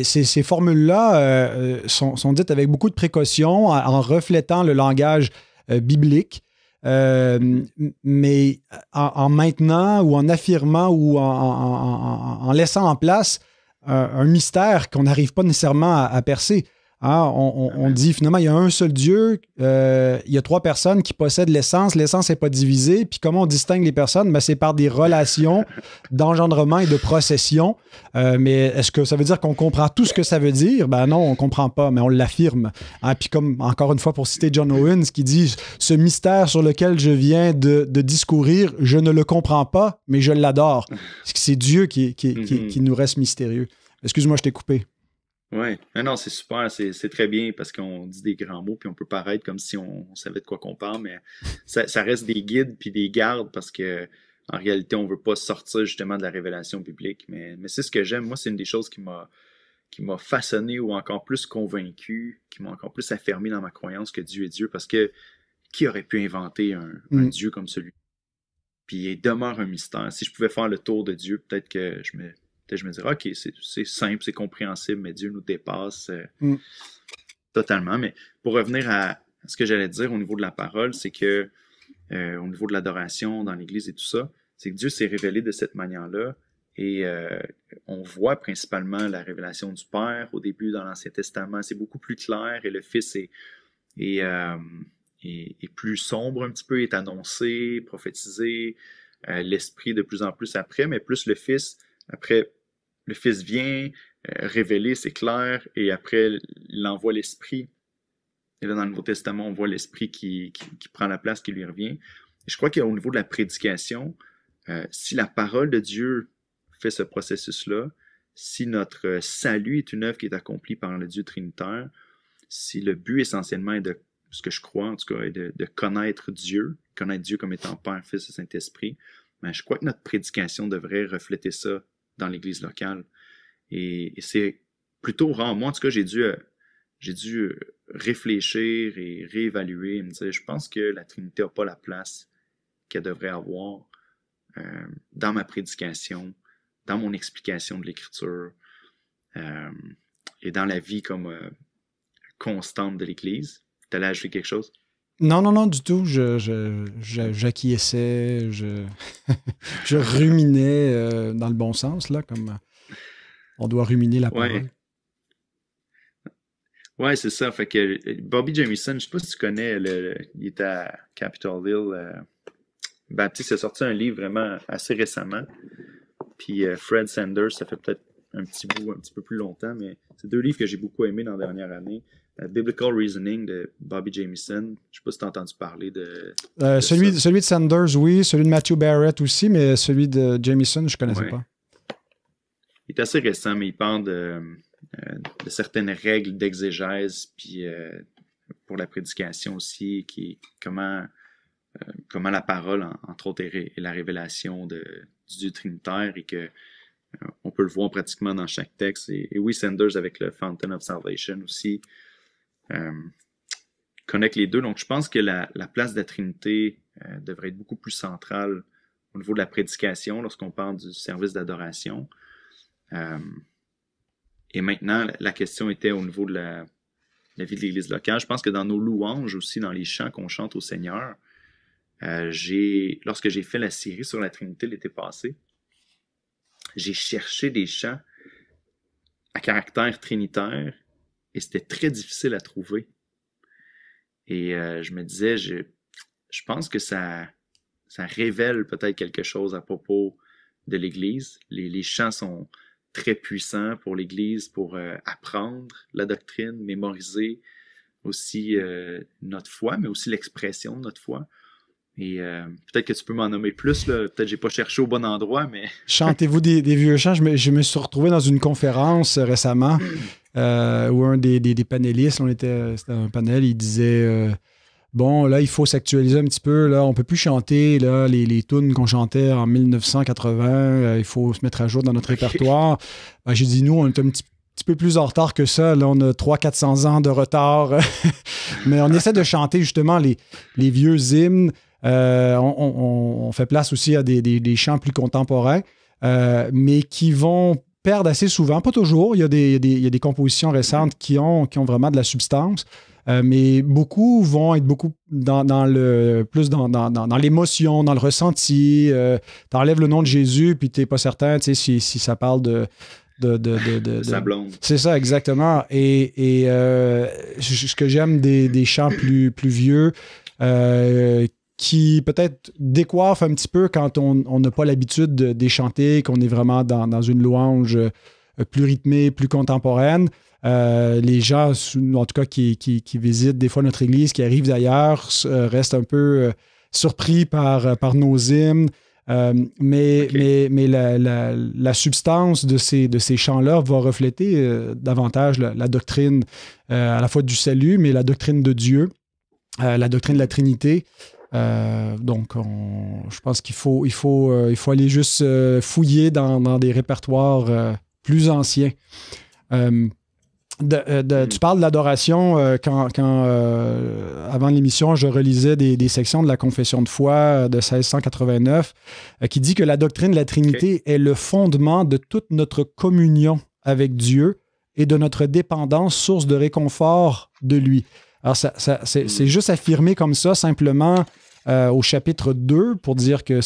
ces formules-là sont dites avec beaucoup de précaution, en reflétant le langage biblique, mais en maintenant ou en affirmant ou en laissant en place un mystère qu'on n'arrive pas nécessairement à percer. Hein, on dit finalement, il y a un seul Dieu, il y a trois personnes qui possèdent l'essence n'est pas divisée, puis comment on distingue les personnes? Ben, c'est par des relations d'engendrement et de procession. Mais est-ce que ça veut dire qu'on comprend tout ce que ça veut dire? Ben non, on ne comprend pas, mais on l'affirme. Hein, puis comme, encore une fois, pour citer John Owens, qui dit « Ce mystère sur lequel je viens de discourir, je ne le comprends pas, mais je l'adore. » C'est Dieu qui nous reste mystérieux. Excuse-moi, je t'ai coupé. Oui, non, c'est super, c'est très bien parce qu'on dit des grands mots puis on peut paraître comme si on savait de quoi qu'on parle, mais ça reste des guides puis des gardes parce que en réalité, on veut pas sortir justement de la révélation biblique, mais c'est ce que j'aime. Moi, c'est une des choses qui m'a façonné ou encore plus convaincu, qui m'a encore plus affermi dans ma croyance que Dieu est Dieu, parce que qui aurait pu inventer un Dieu comme celui? Puis il demeure un mystère. Si je pouvais faire le tour de Dieu, peut-être que je me dirais, OK, c'est simple, c'est compréhensible, mais Dieu nous dépasse totalement. Mais pour revenir à ce que j'allais dire au niveau de la parole, c'est que au niveau de l'adoration dans l'Église et tout ça, c'est que Dieu s'est révélé de cette manière-là. Et on voit principalement la révélation du Père au début dans l'Ancien Testament. C'est beaucoup plus clair et le Fils est plus sombre un petit peu, est annoncé, prophétisé. L'Esprit de plus en plus après, mais plus le Fils. Après, le Fils vient révéler, c'est clair, et après, il envoie l'Esprit. Et là, dans le Nouveau Testament, on voit l'Esprit qui prend la place, qui lui revient. Et je crois qu'au niveau de la prédication, si la parole de Dieu fait ce processus-là, si notre salut est une œuvre qui est accomplie par le Dieu trinitaire, si le but essentiellement est de, ce que je crois en tout cas, est de connaître Dieu comme étant Père, Fils et Saint-Esprit, ben, je crois que notre prédication devrait refléter ça dans l'Église locale. Et c'est plutôt rare. Moi, en tout cas, j'ai dû réfléchir et réévaluer et me dire, je pense que la Trinité n'a pas la place qu'elle devrait avoir dans ma prédication, dans mon explication de l'Écriture et dans la vie comme constante de l'Église. Tu allais ajouter quelque chose? Non, du tout. J'acquiesçais, je ruminais dans le bon sens, là, comme on doit ruminer la parole. Ouais, c'est ça. Fait que Bobby Jamieson, je sais pas si tu connais, il est à Capitol Hill. Baptiste a sorti un livre vraiment assez récemment. Puis Fred Sanders, ça fait peut-être un petit peu plus longtemps, mais c'est 2 livres que j'ai beaucoup aimés dans la dernière année. Biblical Reasoning de Bobby Jamieson. Je sais pas si tu as entendu parler de celui de Sanders, oui. Celui de Matthew Barrett aussi, mais celui de Jamieson, je connaissais pas. Il est assez récent, mais il parle de certaines règles d'exégèse, puis pour la prédication aussi, comment la parole, entre autres, est la révélation du Dieu trinitaire et que on peut le voir pratiquement dans chaque texte. Et oui, Sanders avec le Fountain of Salvation aussi connecte les deux. Donc, je pense que la place de la Trinité devrait être beaucoup plus centrale au niveau de la prédication lorsqu'on parle du service d'adoration. Et maintenant, la question était au niveau de la vie de l'Église locale. Je pense que dans nos louanges aussi, dans les chants qu'on chante au Seigneur, lorsque j'ai fait la série sur la Trinité l'été passé, j'ai cherché des chants à caractère trinitaire et c'était très difficile à trouver. Et je me disais, je pense que ça révèle peut-être quelque chose à propos de l'Église. Les chants sont très puissants pour l'Église, pour apprendre la doctrine, mémoriser aussi notre foi, mais aussi l'expression de notre foi. Et peut-être que tu peux m'en nommer plus, là. Peut-être que j'ai pas cherché au bon endroit, mais... Chantez-vous des vieux chants. Je me suis retrouvé dans une conférence récemment où un des panélistes, c'était un panel, il disait bon, là, il faut s'actualiser un petit peu, là, on peut plus chanter là, les tunes qu'on chantait en 1980, il faut se mettre à jour dans notre répertoire. Ben, j'ai dit, nous, on est un petit peu plus en retard que ça. Là, on a 300-400 ans de retard. Mais on essaie de chanter justement les vieux hymnes. On fait place aussi à des chants plus contemporains, mais qui vont perdre assez souvent, pas toujours. Il y a des compositions récentes qui ont vraiment de la substance, mais beaucoup vont être beaucoup dans l'émotion, dans le ressenti. T'enlèves le nom de Jésus, puis t'es pas certain si ça parle de sa blonde. C'est ça, exactement. Et ce que j'aime des chants plus vieux, qui peut-être décoiffe un petit peu quand on n'a pas l'habitude de chanter, qu'on est vraiment dans une louange plus rythmée, plus contemporaine. Les gens, en tout cas, qui visitent des fois notre église, qui arrivent d'ailleurs, restent un peu surpris par nos hymnes. Mais la substance de ces chants-là va refléter davantage la doctrine à la fois du salut, mais la doctrine de Dieu, la doctrine de la Trinité. Donc, je pense qu'il faut aller juste fouiller dans des répertoires plus anciens. Tu parles de l'adoration avant l'émission, je relisais des sections de la Confession de foi de 1689 qui dit que la doctrine de la Trinité est le fondement de toute notre communion avec Dieu et de notre dépendance, source de réconfort de lui. Alors, c'est juste affirmé comme ça, simplement au chapitre 2, pour dire que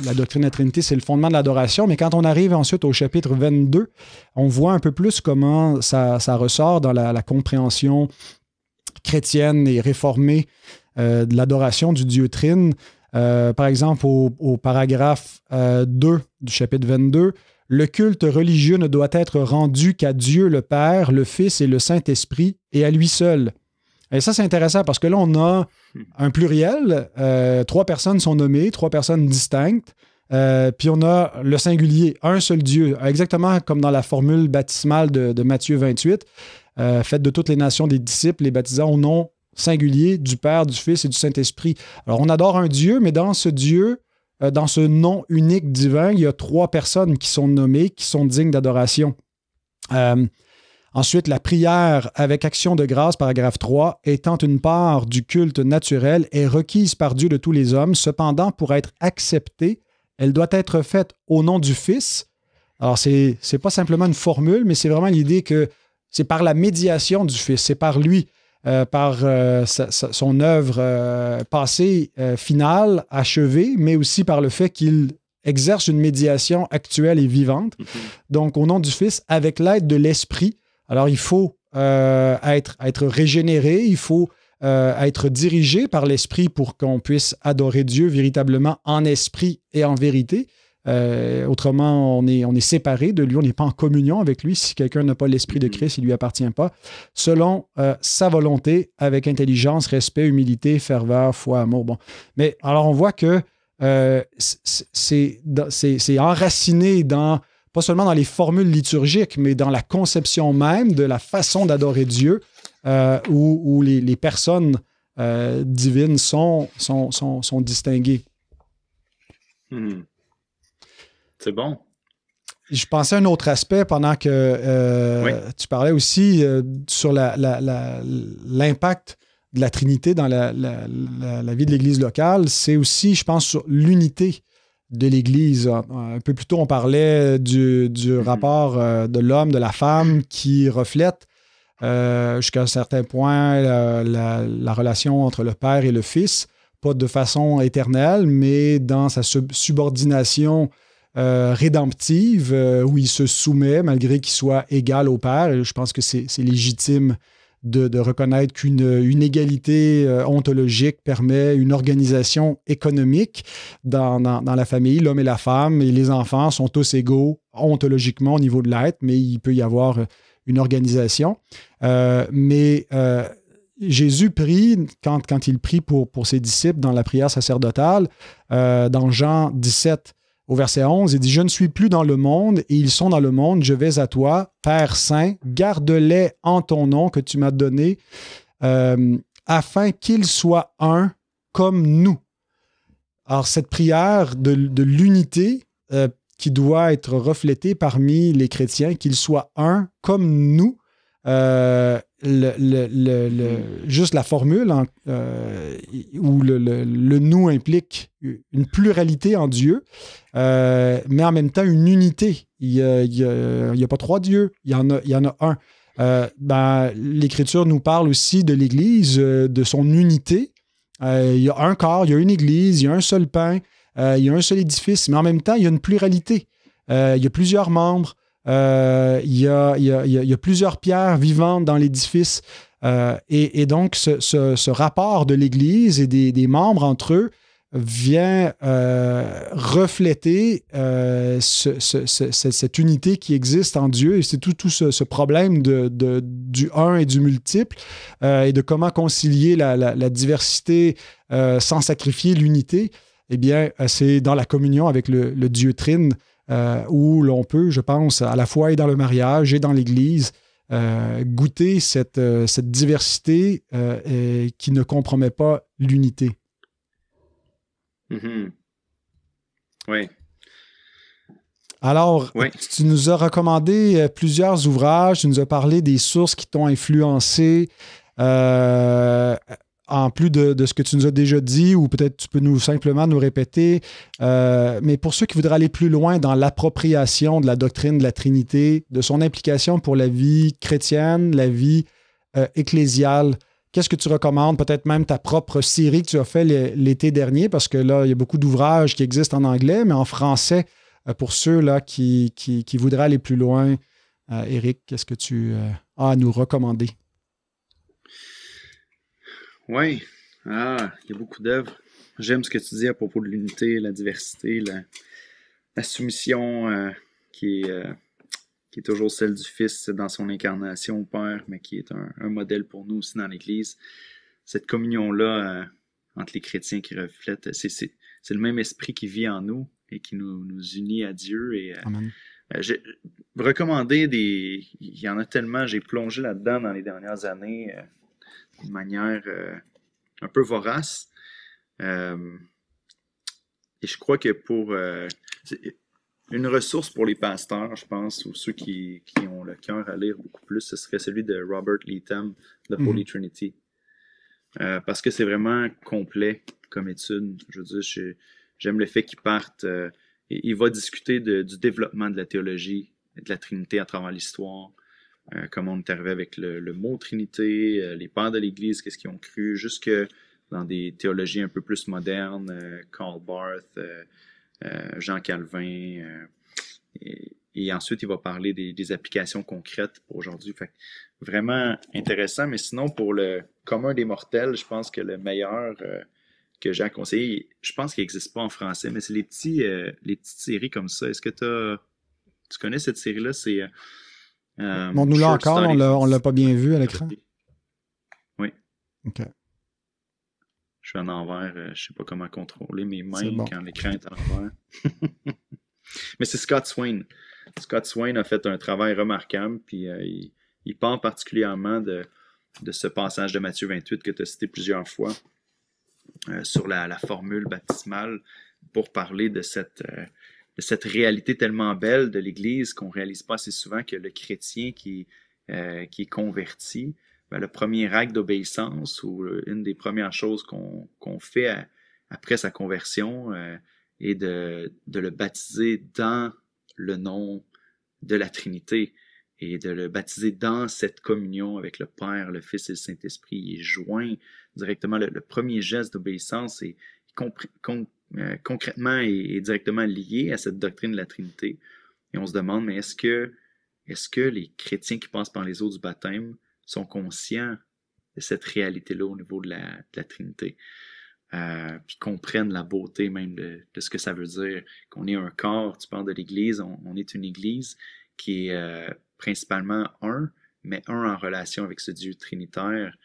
la doctrine de la Trinité, c'est le fondement de l'adoration. Mais quand on arrive ensuite au chapitre 22, on voit un peu plus comment ça ressort dans la compréhension chrétienne et réformée de l'adoration du Dieu Trine. Par exemple, au paragraphe 2 du chapitre 22, « Le culte religieux ne doit être rendu qu'à Dieu le Père, le Fils et le Saint-Esprit, et à lui seul. » Et ça, c'est intéressant parce que là, on a un pluriel, 3 personnes sont nommées, 3 personnes distinctes, puis on a le singulier, un seul Dieu, exactement comme dans la formule baptismale de Matthieu 28, faites de toutes les nations des disciples, les baptisant au nom singulier du Père, du Fils et du Saint-Esprit. Alors, on adore un Dieu, mais dans ce Dieu, dans ce nom unique divin, il y a 3 personnes qui sont nommées, qui sont dignes d'adoration. Ensuite, la prière avec action de grâce, paragraphe 3, étant une part du culte naturel, est requise par Dieu de tous les hommes. Cependant, pour être acceptée, elle doit être faite au nom du Fils. Alors, c'est pas simplement une formule, mais c'est vraiment l'idée que c'est par la médiation du Fils, c'est par lui, par son œuvre passée, finale, achevée, mais aussi par le fait qu'il exerce une médiation actuelle et vivante. Donc, au nom du Fils, avec l'aide de l'Esprit. Alors, il faut être régénéré, il faut être dirigé par l'Esprit pour qu'on puisse adorer Dieu véritablement en esprit et en vérité. Autrement, on est séparé de lui, on n'est pas en communion avec lui. Si quelqu'un n'a pas l'Esprit de Christ, il ne lui appartient pas. Selon sa volonté, avec intelligence, respect, humilité, ferveur, foi, amour. Bon. Mais alors, on voit que c'est enraciné pas seulement dans les formules liturgiques, mais dans la conception même de la façon d'adorer Dieu, où les personnes divines sont distinguées. C'est bon. Je pensais à un autre aspect pendant que tu parlais aussi sur l'impact de la Trinité dans la vie de l'Église locale. C'est aussi, je pense, sur l'unité de l'Église. Un peu plus tôt, on parlait du rapport de l'homme, de la femme, qui reflète jusqu'à un certain point la relation entre le Père et le Fils, pas de façon éternelle, mais dans sa subordination rédemptive, où il se soumet malgré qu'il soit égal au Père. Et je pense que c'est légitime de reconnaître qu'une égalité ontologique permet une organisation économique dans la famille. L'homme et la femme et les enfants sont tous égaux ontologiquement au niveau de l'être, mais il peut y avoir une organisation. Mais Jésus prie, quand il prie pour ses disciples dans la prière sacerdotale, dans Jean 17, au verset 11, il dit « Je ne suis plus dans le monde et ils sont dans le monde. Je vais à toi, Père Saint, garde-les en ton nom que tu m'as donné, afin qu'ils soient un comme nous. » Alors, cette prière de l'unité qui doit être reflétée parmi les chrétiens, qu'ils soient un comme nous, juste la formule où le nous implique une pluralité en Dieu, mais en même temps une unité. Il n'y a pas 3 dieux, il y en a un. L'Écriture nous parle aussi de l'Église, de son unité. Il y a un corps, il y a une Église, il y a un seul pain, il y a un seul édifice, mais en même temps, il y a une pluralité. Il y a plusieurs membres. Il y a plusieurs pierres vivantes dans l'édifice. Et donc, ce rapport de l'Église et des membres entre eux vient refléter cette unité qui existe en Dieu. Et c'est tout ce problème du un et du multiple et de comment concilier la diversité sans sacrifier l'unité. Eh bien, c'est dans la communion avec le Dieu Trine où l'on peut, je pense, à la fois et dans le mariage et dans l'Église, goûter cette diversité qui ne compromet pas l'unité. Oui. Alors, Oui. tu nous as recommandé plusieurs ouvrages, tu nous as parlé des sources qui t'ont influencé, en plus de ce que tu nous as déjà dit, ou peut-être tu peux simplement nous répéter. Mais pour ceux qui voudraient aller plus loin dans l'appropriation de la doctrine de la Trinité, de son implication pour la vie chrétienne, la vie ecclésiale, qu'est-ce que tu recommandes? Peut-être même ta propre série que tu as fait l'été dernier, parce que là, il y a beaucoup d'ouvrages qui existent en anglais, mais en français, pour ceux là, qui voudraient aller plus loin. Éric, qu'est-ce que tu as à nous recommander? Oui. Ah, il y a beaucoup d'œuvres. J'aime ce que tu dis à propos de l'unité, la diversité, la soumission qui est toujours celle du Fils dans son incarnation au Père, mais qui est un modèle pour nous aussi dans l'Église. Cette communion-là entre les chrétiens qui reflète, c'est le même esprit qui vit en nous et qui nous unit à Dieu. Et j'ai recommandé il y en a tellement, j'ai plongé là-dedans dans les dernières années d'une manière un peu vorace. Et je crois que pour une ressource pour les pasteurs, je pense, ou ceux qui ont le cœur à lire beaucoup plus, ce serait celui de Robert Leatham, The Holy Trinity. Parce que c'est vraiment complet comme étude. Je veux dire, j'aime le fait qu'il parte. Et il va discuter du développement de la théologie et de la Trinité à travers l'histoire. Comment on est arrivé avec le mot Trinité, les pères de l'Église, qu'est-ce qu'ils ont cru, jusque dans des théologies un peu plus modernes, Karl Barth, Jean Calvin. Et ensuite, il va parler des applications concrètes pour aujourd'hui. Fait vraiment intéressant, mais sinon, pour le commun des mortels, je pense que le meilleur que j'ai à conseiller, je pense qu'il n'existe pas en français, mais c'est les petites séries comme ça. Est-ce que tu connais cette série-là? C'est Montre-nous-la encore, on l'a pas bien vu à l'écran. Oui. OK. Je suis à l'envers, je ne sais pas comment contrôler mes mains quand l'écran est à l'envers. Mais c'est Scott Swain. Scott Swain a fait un travail remarquable, puis il parle particulièrement de ce passage de Matthieu 28 que tu as cité plusieurs fois sur la formule baptismale pour parler de cette réalité tellement belle de l'Église qu'on ne réalise pas assez souvent que le chrétien qui est converti, le premier acte d'obéissance ou une des premières choses qu'on fait après sa conversion est de le baptiser dans le nom de la Trinité et de le baptiser dans cette communion avec le Père, le Fils et le Saint-Esprit. Il est joint directement. Le premier geste d'obéissance est concrètement et directement lié à cette doctrine de la Trinité. Et on se demande, mais est-ce que les chrétiens qui passent par les eaux du baptême sont conscients de cette réalité-là au niveau de la Trinité? Puis comprennent la beauté même de ce que ça veut dire, qu'on est un corps. Tu parles de l'Église, on est une Église qui est principalement mais un en relation avec ce Dieu trinitaire.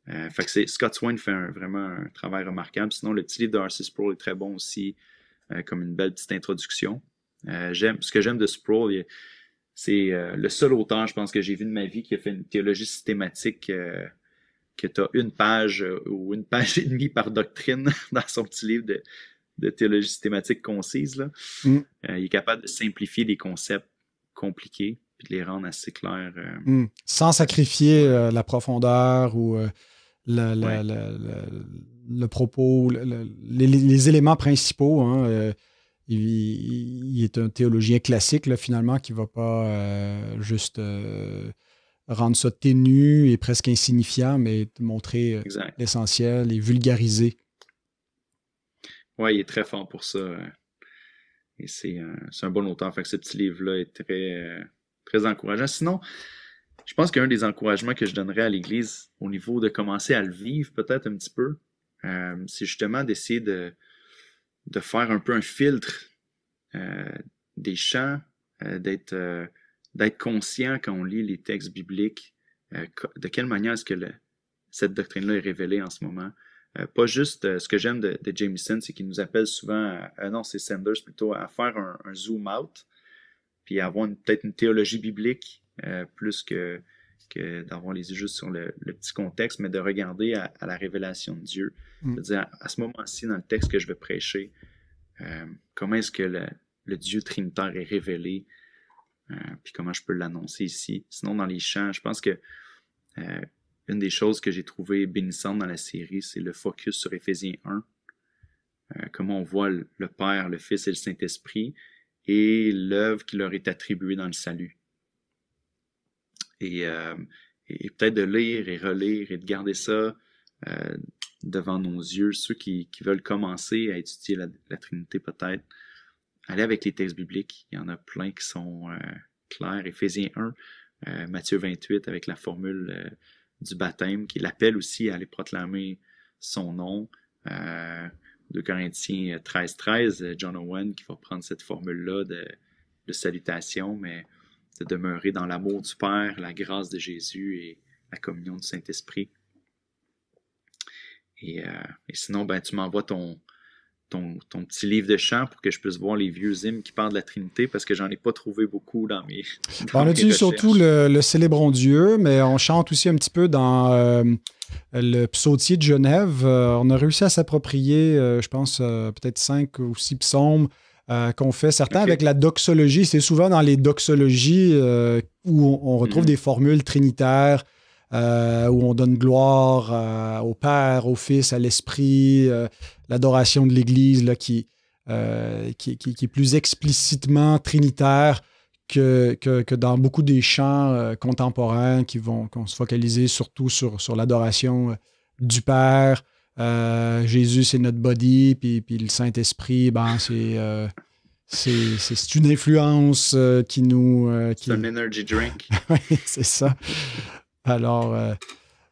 Fait que Scott Swain fait vraiment un travail remarquable. Sinon, le petit livre de R.C. Sproul est très bon aussi, comme une belle petite introduction. Ce que j'aime de Sproul, c'est le seul auteur, je pense, que j'ai vu de ma vie qui a fait une théologie systématique que tu as une page ou une page et demie par doctrine dans son petit livre de théologie systématique concise. Là. Il est capable de simplifier des concepts compliqués et de les rendre assez clairs. Sans sacrifier la profondeur ou le propos, les éléments principaux. Hein, il est un théologien classique, là, finalement, qui ne va pas juste rendre ça ténu et presque insignifiant, mais montrer l'essentiel et vulgariser. Oui, il est très fort pour ça. Et c'est un bon auteur. Fait que ce petit livre-là est très, très encourageant. Sinon, je pense qu'un des encouragements que je donnerais à l'Église au niveau de commencer à le vivre peut-être un petit peu, c'est justement d'essayer de faire un peu un filtre des chants, d'être conscient quand on lit les textes bibliques, de quelle manière est-ce que cette doctrine-là est révélée en ce moment. Pas juste, ce que j'aime de Jameson, c'est qu'il nous appelle souvent, non, c'est Sanders plutôt, à faire un zoom out, puis avoir peut-être une théologie biblique, plus que d'avoir les yeux juste sur le petit contexte, mais de regarder à la révélation de Dieu. De dire, à ce moment-ci, dans le texte que je vais prêcher, comment est-ce que le Dieu trinitaire est révélé, puis comment je peux l'annoncer ici. Sinon, dans les chants, je pense que une des choses que j'ai trouvé bénissante dans la série, c'est le focus sur Éphésiens 1. Comment on voit le Père, le Fils et le Saint-Esprit et l'œuvre qui leur est attribuée dans le salut. Et peut-être de lire et relire et de garder ça devant nos yeux, ceux qui veulent commencer à étudier la Trinité peut-être, aller avec les textes bibliques. Il y en a plein qui sont clairs. Éphésiens 1, Matthieu 28 avec la formule du baptême, qui l'appelle aussi à aller proclamer son nom. 2 Corinthiens 13, John Owen qui va prendre cette formule-là de salutation, mais de demeurer dans l'amour du Père, la grâce de Jésus et la communion du Saint-Esprit. Et sinon, tu m'envoies ton petit livre de chant pour que je puisse voir les vieux hymnes qui parlent de la Trinité, parce que j'en ai pas trouvé beaucoup dans mes on utilise surtout le Célébrons Dieu, mais on chante aussi un petit peu dans le Psautier de Genève. On a réussi à s'approprier, je pense, peut-être 5 ou 6 psaumes qu'on fait. Certains avec la doxologie. C'est souvent dans les doxologies où on retrouve des formules trinitaires, où on donne gloire au Père, au Fils, à l'Esprit, l'adoration de l'Église là, qui est plus explicitement trinitaire que dans beaucoup des chants contemporains qui vont se focaliser surtout sur l'adoration du Père. Jésus, c'est notre body, puis le Saint-Esprit, c'est une influence qui nous... c'est un energy drink. Oui, c'est ça. Alors,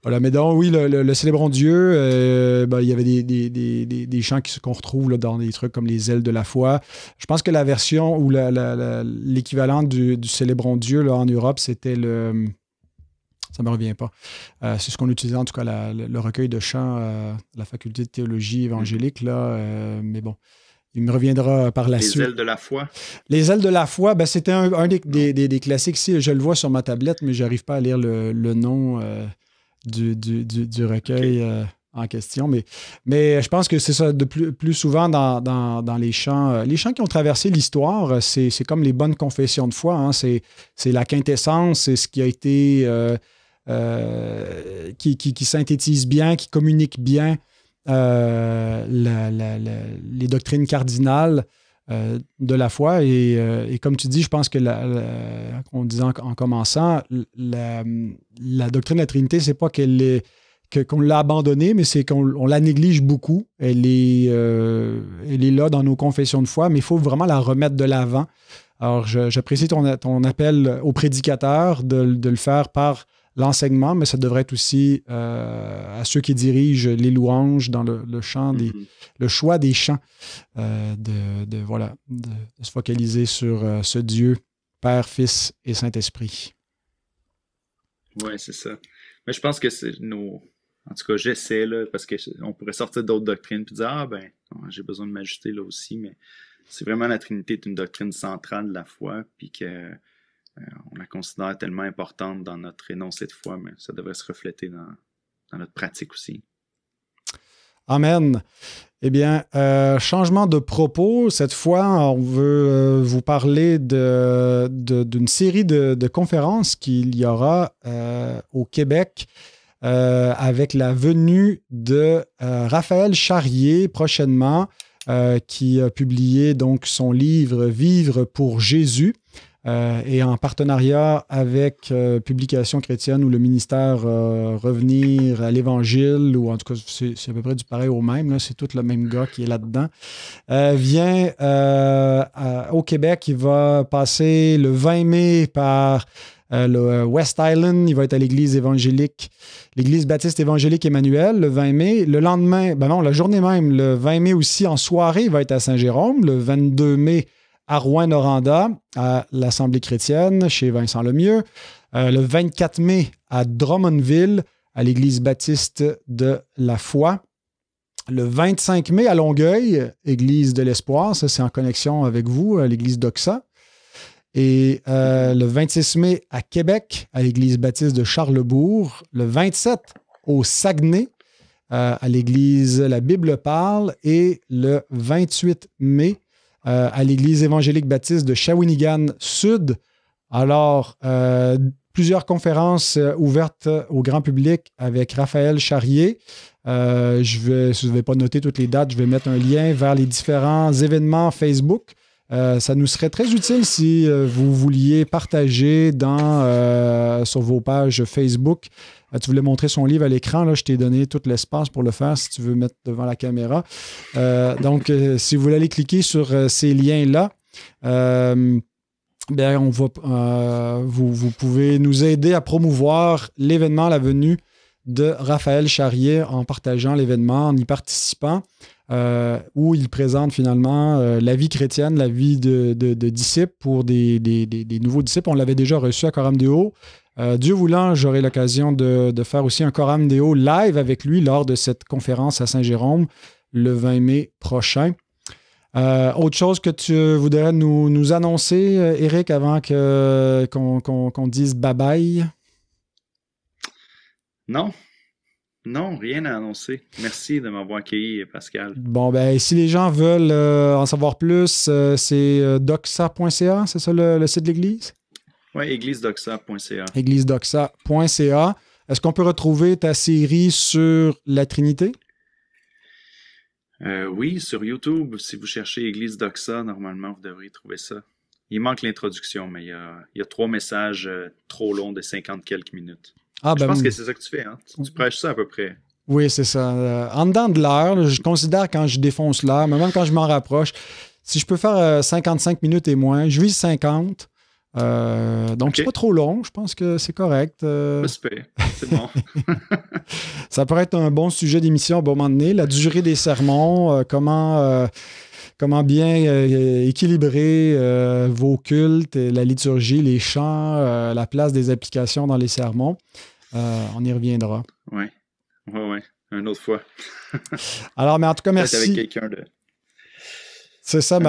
voilà. Mais donc, oui, le Célébrons Dieu, il y avait des chants qu'on retrouve là, dans des trucs comme les ailes de la foi. Je pense que la version ou l'équivalent du Célébrons Dieu là, en Europe, c'était le... Ça ne me revient pas. C'est ce qu'on utilisait, en tout cas, le recueil de chants de la faculté de théologie évangélique. Là, mais bon, il me reviendra par la suite. Les ailes de la foi. Les ailes de la foi, c'était un des classiques. Si je le vois sur ma tablette, mais je n'arrive pas à lire le nom du recueil en question. Mais je pense que c'est ça, plus souvent dans les chants. Les chants qui ont traversé l'histoire, c'est comme les bonnes confessions de foi. Hein, c'est la quintessence, c'est ce qui a été... qui synthétise bien, qui communique bien les doctrines cardinales de la foi. Et comme tu dis, je pense que, on disait en commençant, la doctrine de la Trinité, c'est pas qu'on l'a abandonnée, mais c'est qu'on la néglige beaucoup. Elle est là dans nos confessions de foi, mais il faut vraiment la remettre de l'avant. Alors, j'apprécie ton appel aux prédicateurs de le faire par l'enseignement, mais ça devrait être aussi à ceux qui dirigent les louanges dans le chant, le choix des chants, de se focaliser sur ce Dieu, Père, Fils et Saint-Esprit. Oui, c'est ça. Mais je pense que c'est en tout cas, j'essaie, là, parce qu'on pourrait sortir d'autres doctrines et dire j'ai besoin de m'ajuster là aussi, mais c'est vraiment la Trinité est une doctrine centrale de la foi, puis que on la considère tellement importante dans notre énoncé de foi, mais ça devrait se refléter dans notre pratique aussi. Amen. Eh bien, changement de propos. Cette fois, on veut vous parler d'une série de conférences qu'il y aura au Québec avec la venue de Raphaël Charrier prochainement, qui a publié donc son livre « Vivre pour Jésus ». Et en partenariat avec Publications chrétiennes ou le ministère Revenir à l'Évangile, ou en tout cas, c'est à peu près du pareil au même, là, c'est tout le même gars qui est là-dedans, vient au Québec. Il va passer le 20 mai par le West Island. Il va être à l'église évangélique, l'église baptiste évangélique Emmanuel, le 20 mai. Le lendemain, la journée même, le 20 mai aussi, en soirée, il va être à Saint-Jérôme. Le 22 mai, à Rouyn-Noranda, à l'Assemblée chrétienne, chez Vincent Lemieux. Le 24 mai, à Drummondville, à l'Église baptiste de la foi. Le 25 mai, à Longueuil, Église de l'Espoir. Ça, c'est en connexion avec vous, l'Église d'Oxa. Et le 26 mai, à Québec, à l'Église baptiste de Charlesbourg. Le 27, au Saguenay, à l'Église La Bible parle. Et le 28 mai, à l'Église évangélique baptiste de Shawinigan Sud. Alors, plusieurs conférences ouvertes au grand public avec Raphaël Charrier. Je ne vais pas noter toutes les dates, je vais mettre un lien vers les différents événements Facebook. Ça nous serait très utile si vous vouliez partager sur vos pages Facebook. Tu voulais montrer son livre à l'écran, là, je t'ai donné tout l'espace pour le faire si tu veux mettre devant la caméra. Donc, si vous voulez aller cliquer sur ces liens-là, bien, vous pouvez nous aider à promouvoir l'événement, la venue de Raphaël Charrier en partageant l'événement, en y participant, où il présente finalement la vie chrétienne, la vie de disciples pour des nouveaux disciples. On l'avait déjà reçu à Coram Deo. Dieu voulant, j'aurai l'occasion de faire aussi un Coram Deo live avec lui lors de cette conférence à Saint-Jérôme le 20 mai prochain. Autre chose que tu voudrais nous annoncer, Éric, avant qu'on dise bye-bye? Non, rien à annoncer. Merci de m'avoir accueilli, Pascal. Bon, ben, si les gens veulent en savoir plus, c'est doxa.ca, c'est ça le site de l'Église? Oui, églisedoxa.ca. églisedoxa.ca. Est-ce qu'on peut retrouver ta série sur la Trinité? Oui, sur YouTube, si vous cherchez Église Doxa, normalement, vous devriez trouver ça. Il manque l'introduction, mais il y a 3 messages trop longs de 50 quelques minutes. Je pense que c'est ça que tu fais, hein? Tu prêches ça à peu près. Oui, c'est ça. En dedans de l'heure, je considère quand je défonce l'heure, mais même quand je m'en rapproche, si je peux faire 55 minutes et moins, je vise 50. Donc, c'est pas trop long. Je pense que c'est correct. C'est bon. Ça pourrait être un bon sujet d'émission à un moment donné. La durée des sermons, comment bien équilibrer vos cultes, la liturgie, les chants, la place des applications dans les sermons. On y reviendra. Oui. Une autre fois. Alors, mais en tout cas, merci. Avec quelqu'un de... C'est ça, mais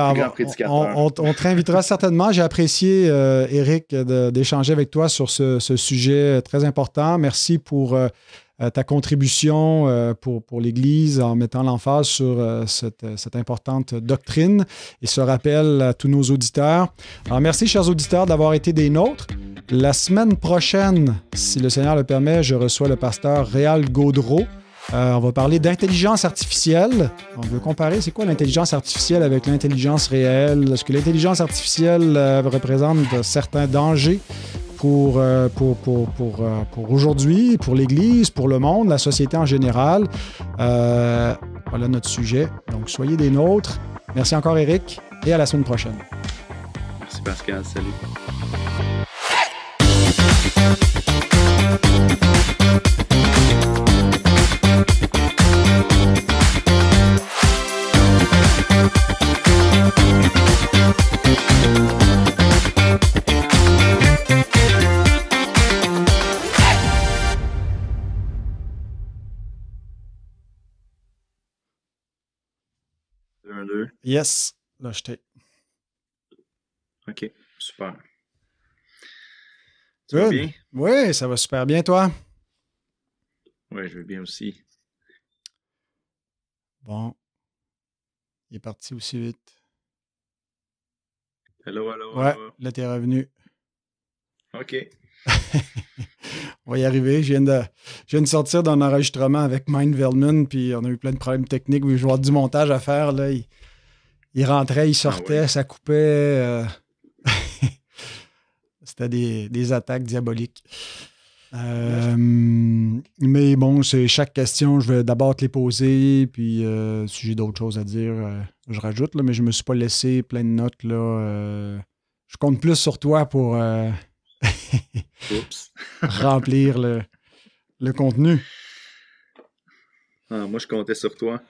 on te réinvitera certainement. J'ai apprécié, Éric, d'échanger avec toi sur ce sujet très important. Merci pour ta contribution pour l'Église en mettant l'emphase sur cette importante doctrine et ce rappel à tous nos auditeurs. Alors, merci, chers auditeurs, d'avoir été des nôtres. La semaine prochaine, si le Seigneur le permet, je reçois le pasteur Réal Gaudreau. On va parler d'intelligence artificielle. On veut comparer, c'est quoi l'intelligence artificielle avec l'intelligence réelle? Est-ce que l'intelligence artificielle représente certains dangers pour aujourd'hui, pour l'Église, pour le monde, la société en général? Voilà notre sujet. Donc, soyez des nôtres. Merci encore, Éric, et à la semaine prochaine. Merci, Pascal. Salut. Yes, là, je t'ai. OK, super. Tu Good. vas bien? Oui, ça va super bien, toi? Oui, je vais bien aussi. Bon. Il est parti aussi vite. Allô. Ouais, là, t'es revenu. OK. On va y arriver. Je viens de sortir d'un enregistrement avec Mind Velman, puis on a eu plein de problèmes techniques. Je vais avoir du montage à faire. Là. Il rentrait, il sortait, ça coupait. C'était des attaques diaboliques. Mais bon, c'est chaque question, je vais d'abord te les poser, puis si j'ai d'autres choses à dire, je rajoute, là, mais je ne me suis pas laissé plein de notes. Là, je compte plus sur toi pour remplir le contenu. Moi, je comptais sur toi.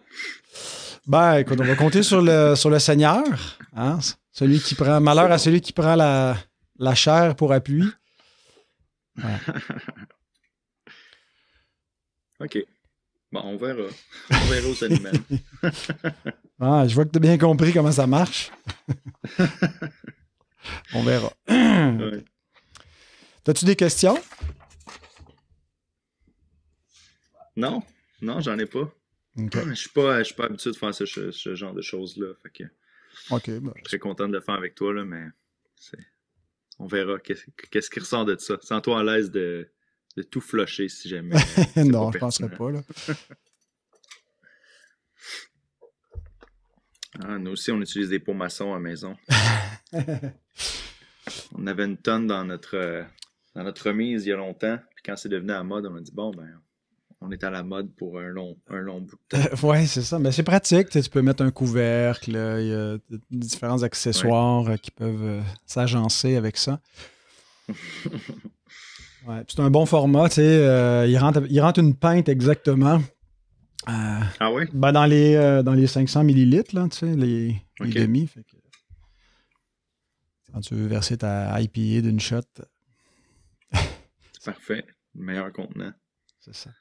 Ben, écoute, on va compter sur le Seigneur. Hein? Celui qui prend malheur à celui qui prend la chair pour appui. Ouais. OK. Bon, on verra. On verra où ça nous mène. Je vois que tu as bien compris comment ça marche. On verra. Ouais. As-tu des questions? Non, j'en ai pas. Okay. Je suis pas habitué de faire ce genre de choses-là. Fait que OK. Je suis très content de le faire avec toi, là, mais on verra qu'est-ce qui ressort de ça. Sens-toi à l'aise de tout flusher si jamais. Non, je ne penserais pas. Là. Nous aussi, on utilise des pots maçons à la maison. On avait une tonne dans notre remise il y a longtemps. Puis quand c'est devenu à la mode, on a dit bon, ben, on est à la mode pour un long bout de temps. Oui, c'est ça. Mais c'est pratique. Tu peux mettre un couvercle. Il y a différents accessoires qui peuvent s'agencer avec ça. Ouais, c'est un bon format. Il rentre une pinte exactement. Ah oui? Ben dans les 500 millilitres, là, les demi. Fait que, quand tu veux verser ta IPA d'une shot. C'est parfait. Le meilleur contenant. C'est ça.